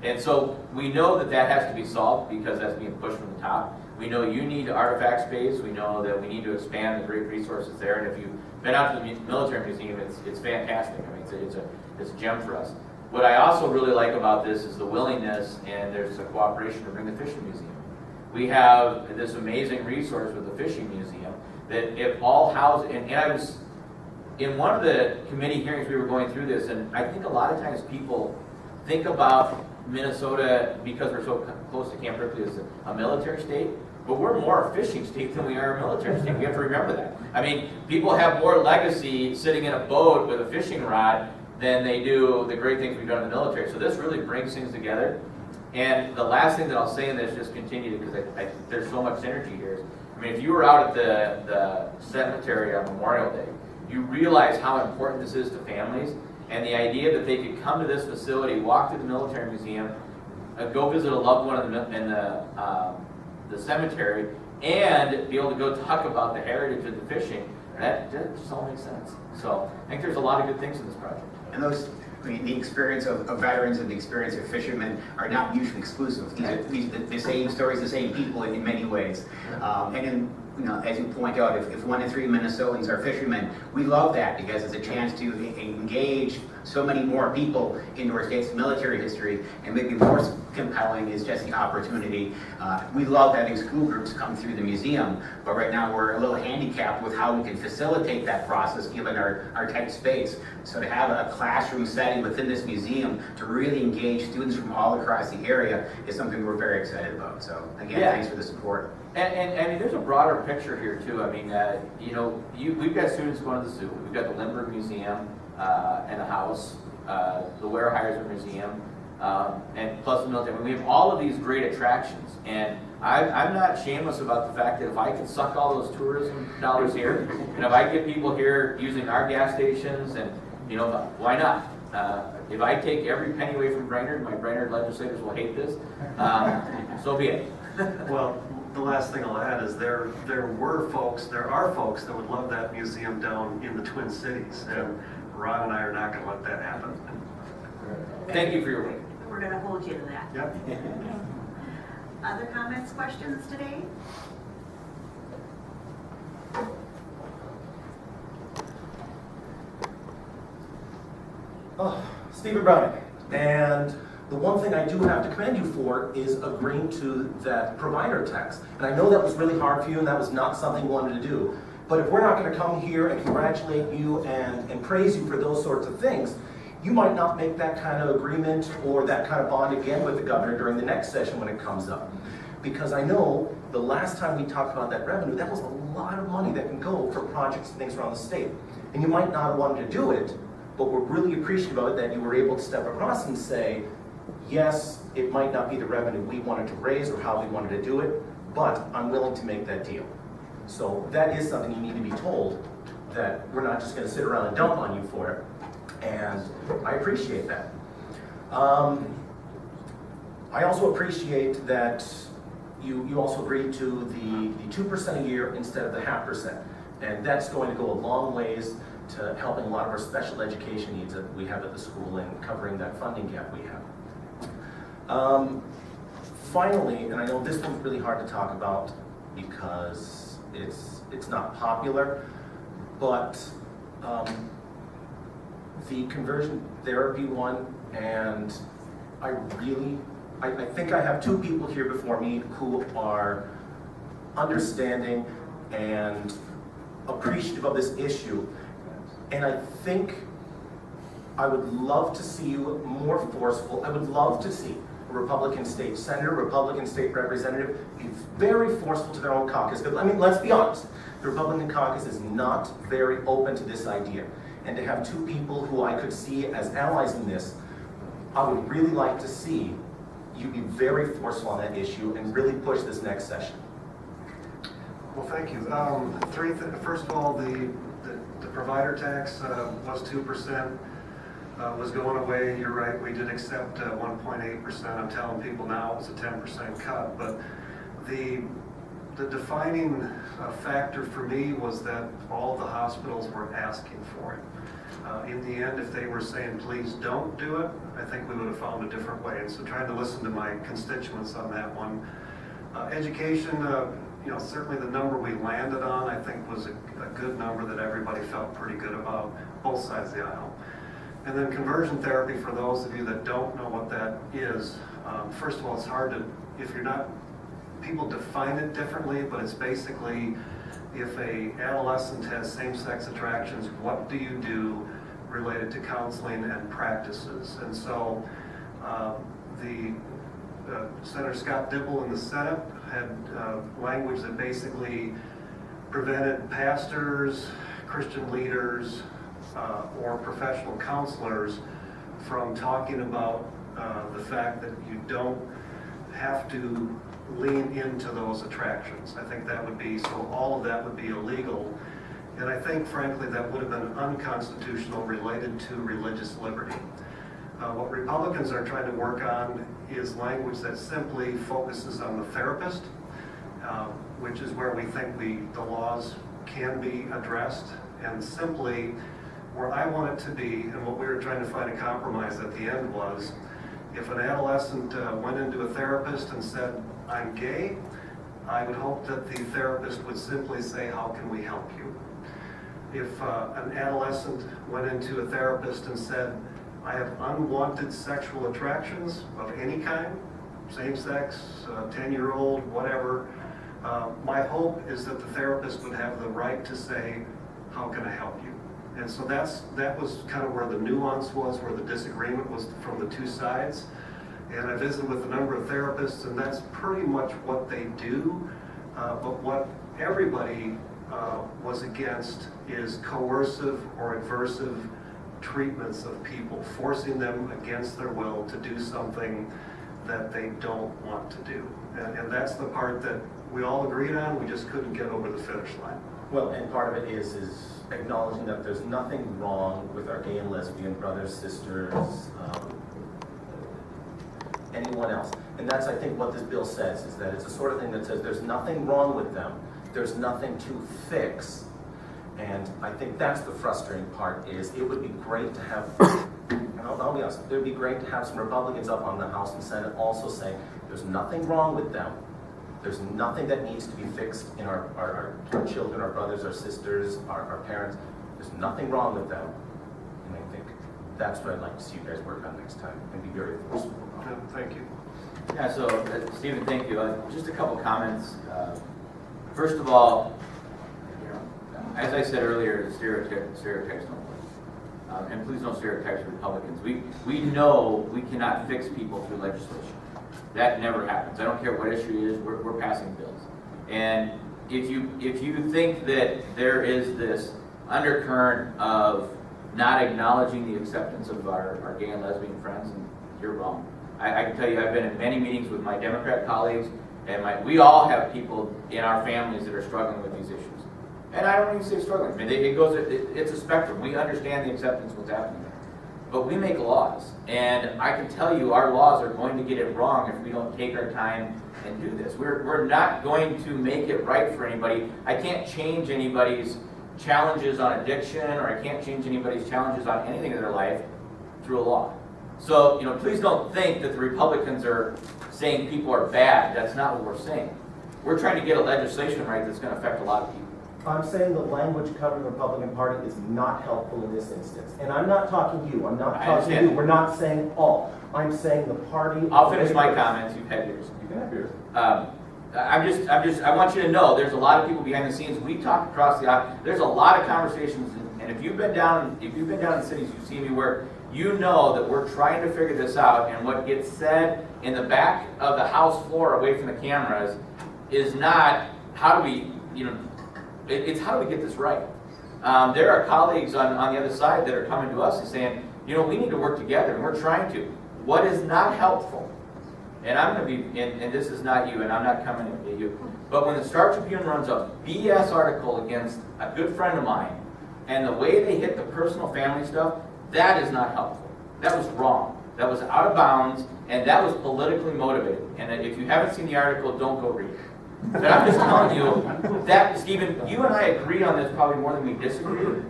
And so we know that that has to be solved because that's being pushed from the top. We know you need artifact space. We know that we need to expand the great resources there. And if you've been out to the Military Museum, it's fantastic. I mean, it's a gem for us. What I also really like about this is the willingness, and there's a cooperation to bring the Fishing Museum. We have this amazing resource with the Fishing Museum that if all housed, and I was in one of the committee hearings, we were going through this, and I think a lot of times people think about Minnesota, because we're so close to Camp Ripley, as a military state, but we're more a fishing state than we are a military state. We have to remember that. I mean, people have more legacy sitting in a boat with a fishing rod than they do the great things we've done in the military. So this really brings things together. And the last thing that I'll say in this, just continue, because there's so much synergy here, is, I mean, if you were out at the cemetery on Memorial Day, you realize how important this is to families. And the idea that they could come to this facility, walk to the Military Museum, go visit a loved one in the cemetery, and be able to go talk about the heritage of the fishing, that just all makes sense. So I think there's a lot of good things in this project. And the experience of veterans and the experience of fishermen are not mutually exclusive. These are the same stories, the same people in many ways. And in as you point out, if 1 in 3 Minnesotans are fishermen, we love that because it's a chance to engage so many more people into our state's military history, and maybe more compelling is just the opportunity. We love having school groups come through the museum, but right now we're a little handicapped with how we can facilitate that process given our tight space. So to have a classroom setting within this museum to really engage students from all across the area is something we're very excited about. So again, thanks for the support. And I mean, there's a broader picture here too. I mean, we've got students going to the zoo. We've got the Lindbergh Museum and the house, the Weyerhaeuser Museum, and plus the military. I mean, we have all of these great attractions, and I'm not shameless about the fact that if I can suck all those tourism dollars here, and if I get people here using our gas stations, and why not? If I take every penny away from Brainerd, my Brainerd legislators will hate this. So be it. Well, the last thing I'll add is there are folks that would love that museum down in the Twin Cities, and Ron and I are not going to let that happen. Thank you for your work. We're going to hold you to that. Yep. Other comments, questions today? Stephen Browning, and the one thing I do have to commend you for is agreeing to that provider tax. And I know that was really hard for you and that was not something you wanted to do. But if we're not going to come here and congratulate you and praise you for those sorts of things, you might not make that kind of agreement or that kind of bond again with the governor during the next session when it comes up. Because I know the last time we talked about that revenue, that was a lot of money that can go for projects and things around the state. And you might not have wanted to do it, but we're really appreciative of it that you were able to step across and say, yes, it might not be the revenue we wanted to raise or how we wanted to do it, but I'm willing to make that deal. So that is something you need to be told, that we're not just going to sit around and dump on you for it. And I appreciate that. I also appreciate that you also agreed to the 2% a year instead of the 0.5%. And that's going to go a long ways to helping a lot of our special education needs that we have at the school and covering that funding gap we have. Finally, and I know this one's really hard to talk about because it's not popular, but the conversion therapy one, and I think I have two people here before me who are understanding and appreciative of this issue. And I think I would love to see you more forceful. I would love to see a Republican state senator, Republican state representative be very forceful to their own caucus. But I mean, let's be honest. The Republican caucus is not very open to this idea. And to have two people who I could see as allies in this, I would really like to see you be very forceful on that issue and really push this next session. Well, thank you. First of all, the provider tax was 2%, was going away. You're right, we did accept 1.8%. I'm telling people now it was a 10% cut, but the defining factor for me was that all the hospitals were asking for it. In the end, if they were saying, please don't do it, I think we would have found a different way. And so trying to listen to my constituents on that one. Education, certainly the number we landed on, I think was a good number that everybody felt pretty good about, both sides of the aisle. And then conversion therapy, for those of you that don't know what that is, first of all, it's hard to, if you're not, people define it differently, but it's basically if a adolescent has same-sex attractions, what do you do related to counseling and practices? And so Senator Scott Dibble in the Senate had language that basically prevented pastors, Christian leaders, or professional counselors from talking about the fact that you don't have to lean into those attractions. I think that would be, so all of that would be illegal. And I think, frankly, that would have been unconstitutional related to religious liberty. What Republicans are trying to work on is language that simply focuses on the therapist, which is where we think the laws can be addressed, and simply where I want it to be, and what we were trying to find a compromise at the end was, if an adolescent went into a therapist and said, I'm gay, I would hope that the therapist would simply say, how can we help you? If an adolescent went into a therapist and said, I have unwanted sexual attractions of any kind, same sex, 10-year-old, whatever, my hope is that the therapist would have the right to say, how can I help you? And so that was kind of where the nuance was, where the disagreement was from the two sides. And I visited with a number of therapists, and that's pretty much what they do. But what everybody was against is coercive or adversive treatments of people, forcing them against their will to do something that they don't want to do. And that's the part that we all agreed on, we just couldn't get over the finish line. Well, and part of it is acknowledging that there's nothing wrong with our gay and lesbian brothers, sisters, anyone else. And that's, I think, what this bill says, is that it's the sort of thing that says there's nothing wrong with them, there's nothing to fix. And I think that's the frustrating part, is it would be great to have, and I'll be honest, it would be great to have some Republicans up on the House and Senate also saying there's nothing wrong with them. There's nothing that needs to be fixed in our children, our brothers, our sisters, our parents. There's nothing wrong with them. And I think that's what I'd like to see you guys work on next time and be very forceful about. Thank you. Yeah, so Stephen, thank you. Just a couple comments. First of all, as I said earlier, stereotypes don't work. And please don't stereotype Republicans. We know we cannot fix people through legislation. That never happens. I don't care what issue it is, we're passing bills. And if you think that there is this undercurrent of not acknowledging the acceptance of our gay and lesbian friends, and you're wrong. I can tell you, I've been in many meetings with my Democrat colleagues, and we all have people in our families that are struggling with these issues. And I don't even say struggling. I mean, it's a spectrum. We understand the acceptance of what's happening there. But we make laws, and I can tell you our laws are going to get it wrong if we don't take our time and do this. We're not going to make it right for anybody. I can't change anybody's challenges on addiction, or I can't change anybody's challenges on anything in their life through a law. So, please don't think that the Republicans are saying people are bad. That's not what we're saying. We're trying to get a legislation right that's going to affect a lot of people. I'm saying the language covering the Republican Party is not helpful in this instance. And I'm not talking you. I'm not talking you. We're not saying all. I'm saying the party. I'll finish my comments. You've had yours. You can have yours. I want you to know there's a lot of people behind the scenes. We talk across the aisle. There's a lot of conversations, and if you've been down in cities, you've seen me where you know that we're trying to figure this out, and what gets said in the back of the House floor away from the cameras is not how do we, it's how do we get this right. There are colleagues on the other side that are coming to us and saying, we need to work together, and we're trying to. What is not helpful, and I'm going to be, and this is not you, and I'm not coming at you, but when the Star Tribune runs a BS article against a good friend of mine, and the way they hit the personal family stuff, that is not helpful. That was wrong. That was out of bounds, and that was politically motivated. And if you haven't seen the article, don't go read it. But I'm just telling you that, Stephen, you and I agree on this probably more than we disagree.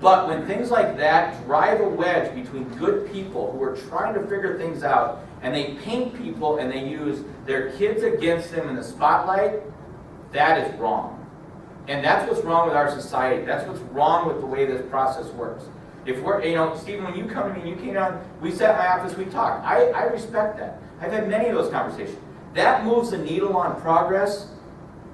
But when things like that drive a wedge between good people who are trying to figure things out, and they paint people and they use their kids against them in the spotlight, that is wrong. And that's what's wrong with our society. That's what's wrong with the way this process works. If we're, Stephen, when you come to me and you came down, we sat in my office, we talked. I respect that. I've had many of those conversations. That moves the needle on progress,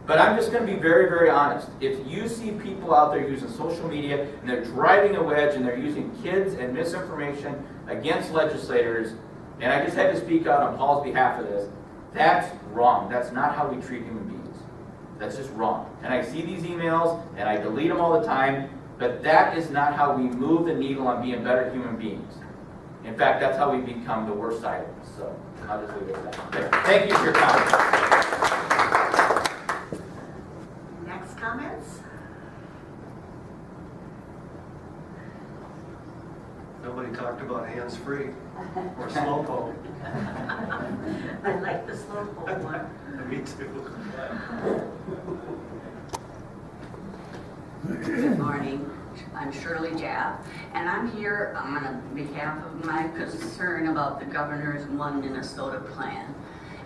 but I'm just going to be very, very honest. If you see people out there using social media and they're driving a wedge and they're using kids and misinformation against legislators, and I just had to speak out on Paul's behalf of this, that's wrong. That's not how we treat human beings. That's just wrong. And I see these emails and I delete them all the time, but that is not how we move the needle on being better human beings. In fact, that's how we become the worst side of us. So I'll just leave it at that. Okay. Thank you for your comments. Next comments? Nobody talked about hands-free or slow poke. I like the slow poke one. Me too. Good morning. I'm Shirley Jaff, and I'm here on behalf of my concern about the governor's One Minnesota plan.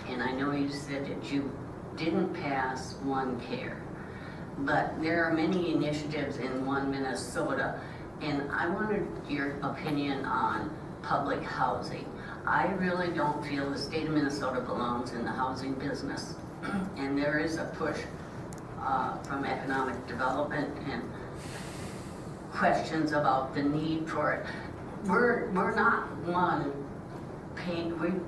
And I know you said that you didn't pass One Care. But there are many initiatives in One Minnesota, and I wanted your opinion on public housing. I really don't feel the state of Minnesota belongs in the housing business. And there is a push from economic development and questions about the need for it. We're not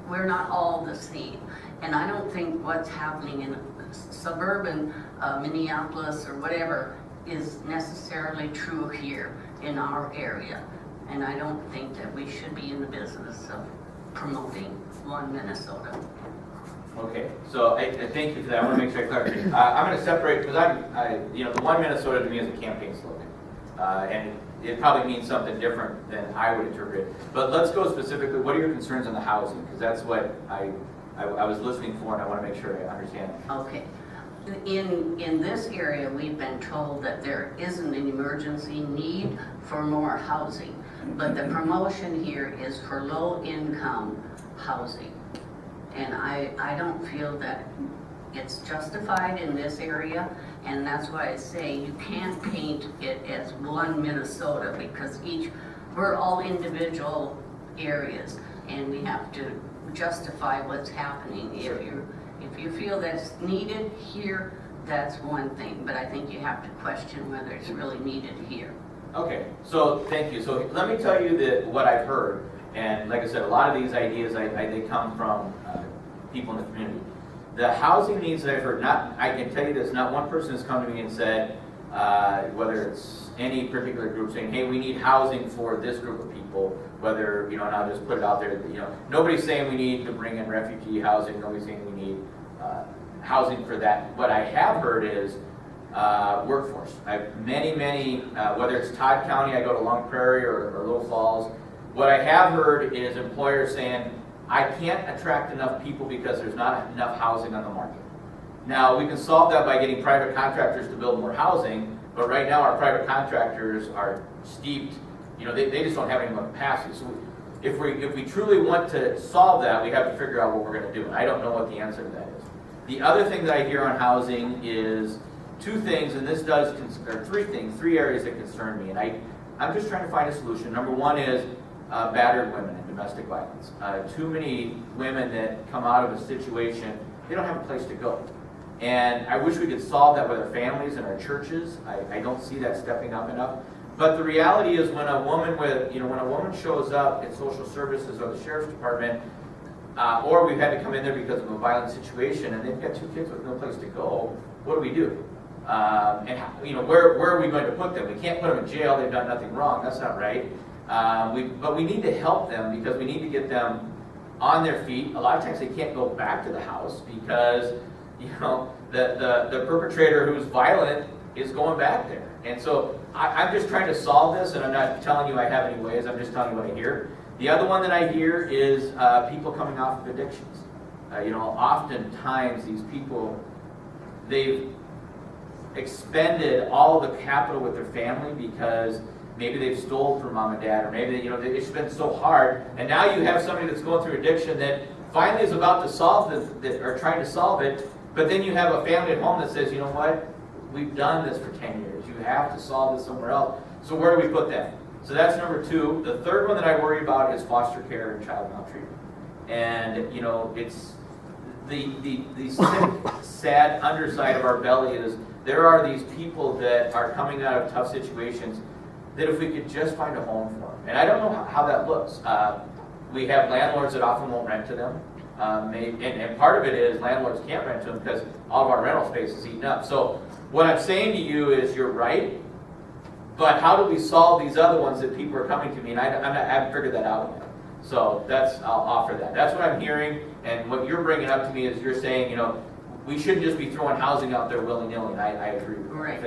we're not all the same. And I don't think what's happening in suburban Minneapolis or whatever is necessarily true here in our area. And I don't think that we should be in the business of promoting One Minnesota. Okay, so I thank you for that. I want to make sure I clarify. I'm going to separate, because the One Minnesota to me is a campaign slogan. And it probably means something different than I would interpret it. But let's go specifically, what are your concerns on the housing? Because that's what I was listening for, and I want to make sure I understand. Okay. In this area, we've been told that there isn't an emergency need for more housing, but the promotion here is for low-income housing. And I don't feel that it's justified in this area, and that's why I say you can't paint it as One Minnesota, because we're all individual areas, and we have to justify what's happening. If you feel that's needed here, that's one thing, but I think you have to question whether it's really needed here. Okay, so thank you. So let me tell you what I've heard, and like I said, a lot of these ideas they come from people in the community. The housing needs that I've heard, I can tell you this, not one person has come to me and said, whether it's any particular group saying, hey, we need housing for this group of people, whether, and I'll just put it out there, nobody's saying we need to bring in refugee housing, nobody's saying we need housing for that. What I have heard is workforce. I have many, whether it's Todd County, I go to Long Prairie or Little Falls, what I have heard is employers saying, I can't attract enough people because there's not enough housing on the market. Now, we can solve that by getting private contractors to build more housing, but right now our private contractors are steeped, they just don't have any more capacity. So if we truly want to solve that, we have to figure out what we're going to do. And I don't know what the answer to that is. The other thing that I hear on housing is two things, and this does, or three areas that concern me. And I'm just trying to find a solution. Number one is battered women and domestic violence. Too many women that come out of a situation, they don't have a place to go. And I wish we could solve that with our families and our churches. I don't see that stepping up enough. But the reality is when a woman shows up at social services or the sheriff's department, or we've had to come in there because of a violent situation and they've got two kids with no place to go, what do we do? And where are we going to put them? We can't put them in jail, they've done nothing wrong, that's not right. But we need to help them because we need to get them on their feet. A lot of times they can't go back to the house because the perpetrator who's violent is going back there. And so I'm just trying to solve this, and I'm not telling you I have any ways, I'm just telling you what I hear. The other one that I hear is people coming off of addictions. Oftentimes these people, they've expended all the capital with their family because maybe they've stole from mom and dad, or maybe it's been so hard, and now you have somebody that's going through addiction that finally is about to solve or trying to solve it, but then you have a family at home that says, you know what, we've done this for 10 years, you have to solve this somewhere else. So where do we put that? So that's number two. The third one that I worry about is foster care and child maltreatment. And it's the sick, sad underside of our belly is there are these people that are coming out of tough situations that if we could just find a home for them. And I don't know how that looks. We have landlords that often won't rent to them. And part of it is landlords can't rent to them because all of our rental space is eaten up. So what I'm saying to you is you're right, but how do we solve these other ones that people are coming to me? And I haven't figured that out yet. So I'll offer that. That's what I'm hearing, and what you're bringing up to me is you're saying, we shouldn't just be throwing housing out there willy-nilly, and I agree with you. Right.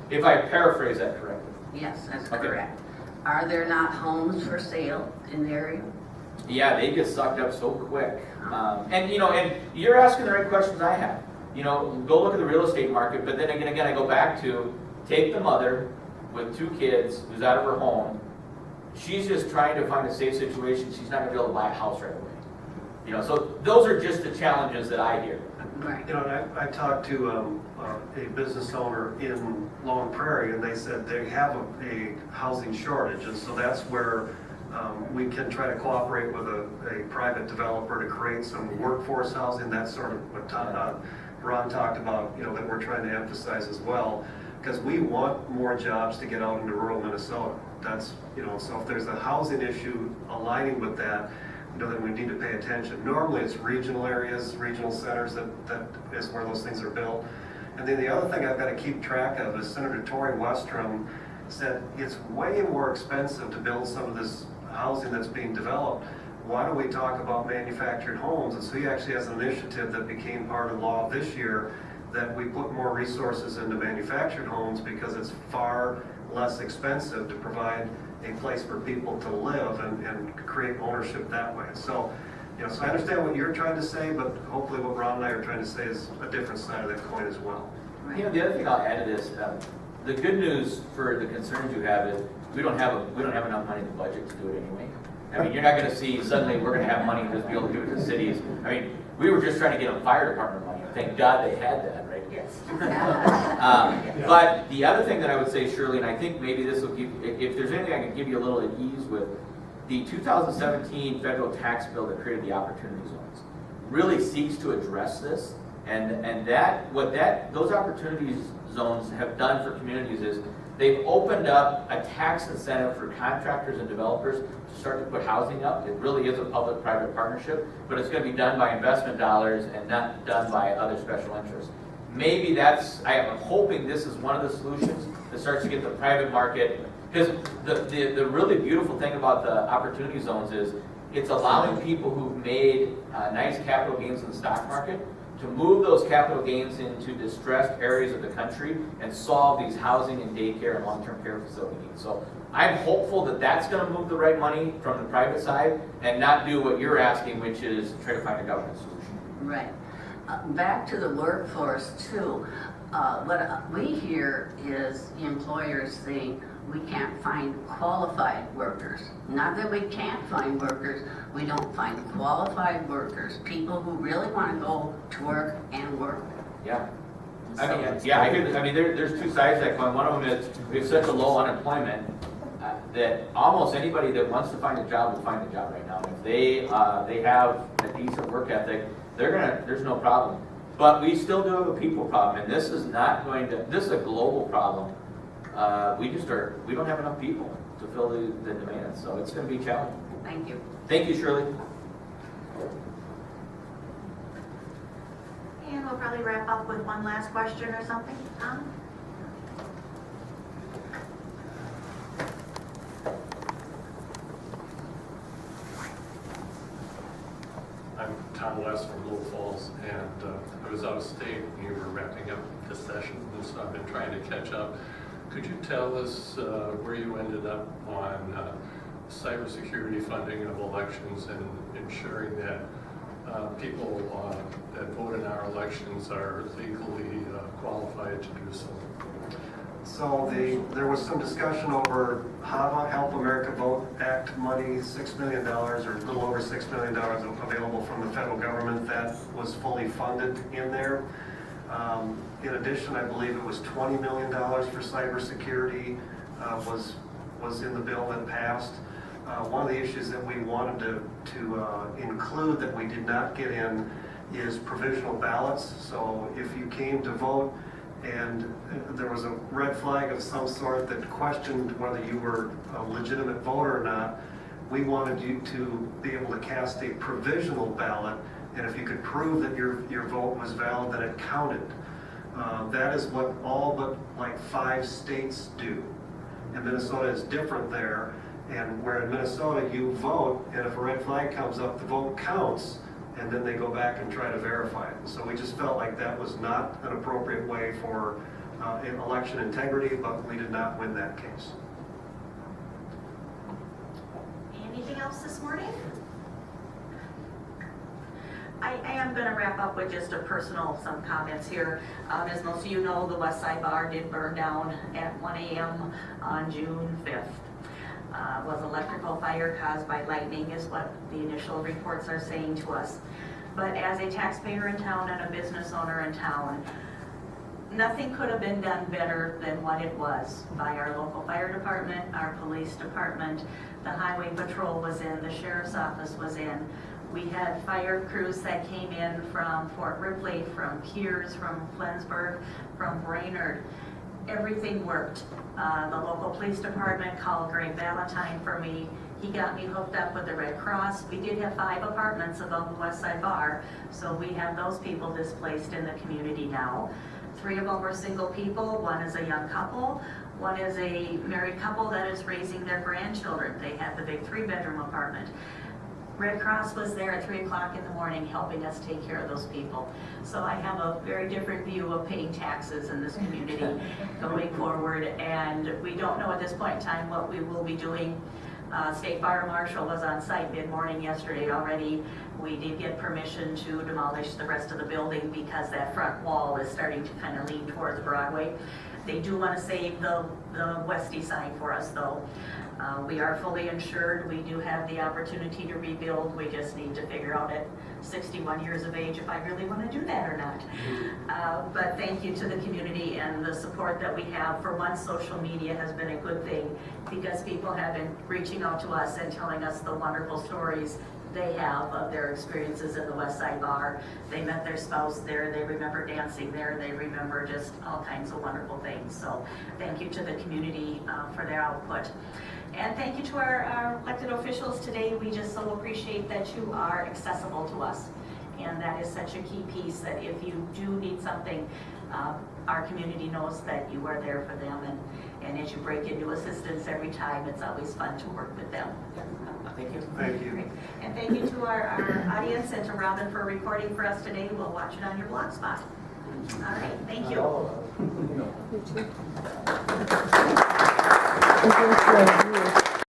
If I paraphrase that correctly. Yes, that's Okay. correct. Are there not homes for sale in the area? Yeah, they get sucked up so quick. And you're asking the right questions I have. Go look at the real estate market, but then again, I go back to take the mother with two kids who's out of her home. She's just trying to find a safe situation. She's not going to be able to buy a house right away. So those are just the challenges that I hear. Right. You know, I talked to a business owner in Long Prairie, and they said they have a housing shortage, and so that's where we can try to cooperate with a private developer to create some workforce housing. That's sort of what Ron talked about, you know, that we're trying to emphasize as well, because we want more jobs to get out into rural Minnesota. That's, you know, so if there's a housing issue aligning with that, you know, then we need to pay attention. Normally it's regional areas, regional centers that is where those things are built. And then the other thing I've got to keep track of is Senator Tory Westrom said it's way more expensive to build some of this housing that's being developed. Why don't we talk about manufactured homes? And so he actually has an initiative that became part of law this year that we put more resources into manufactured homes because it's far less expensive to provide a place for people to live and create ownership that way. So, you know, so I understand what you're trying to say, but hopefully what Ron and I are trying to say is a different side of that coin as well. You know, the other thing I'll add to this, the good news for the concerns you have is we don't have enough money in the budget to do it anyway. I mean, you're not going to see suddenly we're going to have money to just be able to give it to cities. I mean, we were just trying to get them fire department money. Thank God they had that, right? Yes. But the other thing that I would say, Shirley, and I think maybe this will give, if there's anything I can give you a little at ease with, the 2017 federal tax bill that created the opportunity zones really seeks to address this. And those opportunity zones have done for communities is they've opened up a tax incentive for contractors and developers to start to put housing up. It really is a public-private partnership, but it's going to be done by investment dollars and not done by other special interests. Maybe I am hoping this is one of the solutions that starts to get the private market, because the really beautiful thing about the opportunity zones is it's allowing people who've made nice capital gains in the stock market to move those capital gains into distressed areas of the country and solve these housing and daycare and long-term care facility needs. So I'm hopeful that that's going to move the right money from the private side and not do what you're asking, which is try to find a government solution. Right. Back to the workforce too. What we hear is employers saying we can't find qualified workers. Not that we can't find workers, we don't find qualified workers, people who really want to go to work and work. Yeah. I mean, there's two sides to that coin. One of them is we have such a low unemployment that almost anybody that wants to find a job will find a job right now. If they have a decent work ethic, there's no problem. But we still do have a people problem, and this is a global problem. We don't have enough people to fill the demand, so it's going to be challenging. Thank you. Thank you, Shirley. And we'll probably wrap up with one last question or something. Tom? I'm Tom West from Little Falls, and I was out of state when you were wrapping up this session, and so I've been trying to catch up. Could you tell us where you ended up on cybersecurity funding of elections and ensuring that people that vote in our elections are legally qualified to do so? So there was some discussion over HAVA, Help America Vote Act money, $6 million or a little over $6 million available from the federal government that was fully funded in there. In addition, I believe it was $20 million for cybersecurity was in the bill that passed. One of the issues that we wanted to include that we did not get in is provisional ballots. So if you came to vote and there was a red flag of some sort that questioned whether you were a legitimate voter or not, we wanted you to be able to cast a provisional ballot, and if you could prove that your vote was valid, that it counted. That is what all but like 5 states do. And Minnesota is different there, and where in Minnesota you vote, and if a red flag comes up, the vote counts, and then they go back and try to verify it. So we just felt like that was not an appropriate way for election integrity, but we did not win that case. Anything else this morning? I am going to wrap up with just some comments here. As most of you know, the West Side Bar did burn down at 1 a.m. on June 5th. Was electrical fire caused by lightning is what the initial reports are saying to us. But as a taxpayer in town and a business owner in town, nothing could have been done better than what it was by our local fire department, our police department, the highway patrol was in, the sheriff's office was in. We had fire crews that came in from Fort Ripley, from Piers, from Flensburg, from Brainerd. Everything worked. The local police department called Greg Valentine for me. He got me hooked up with the Red Cross. We did have 5 apartments above the West Side Bar, so we have those people displaced in the community now. 3 of them were single people, 1 is a young couple, 1 is a married couple that is raising their grandchildren. They have the big 3-bedroom apartment. Red Cross was there at 3 o'clock in the morning helping us take care of those people. So I have a very different view of paying taxes in this community going forward, and we don't know at this point in time what we will be doing. State Fire Marshal was on site mid-morning yesterday already. We did get permission to demolish the rest of the building because that front wall is starting to kind of lean towards Broadway. They do want to save the westy side for us though. We are fully insured. We do have the opportunity to rebuild. We just need to figure out at 61 years of age if I really want to do that or not. But thank you to the community and the support that we have. For once, social media has been a good thing because people have been reaching out to us and telling us the wonderful stories they have of their experiences in the West Side Bar. They met their spouse there, they remember dancing there, they remember just all kinds of wonderful things. So thank you to the community for their output. And thank you to our elected officials today. We just so appreciate that you are accessible to us. And that is such a key piece that if you do need something, our community knows that you are there for them. And as you break into assistance every time, it's always fun to work with them. Thank you. Thank you. Great. And thank you to our audience and to Robin for recording for us today. We'll watch it on your blog spot. All right, thank you. You too.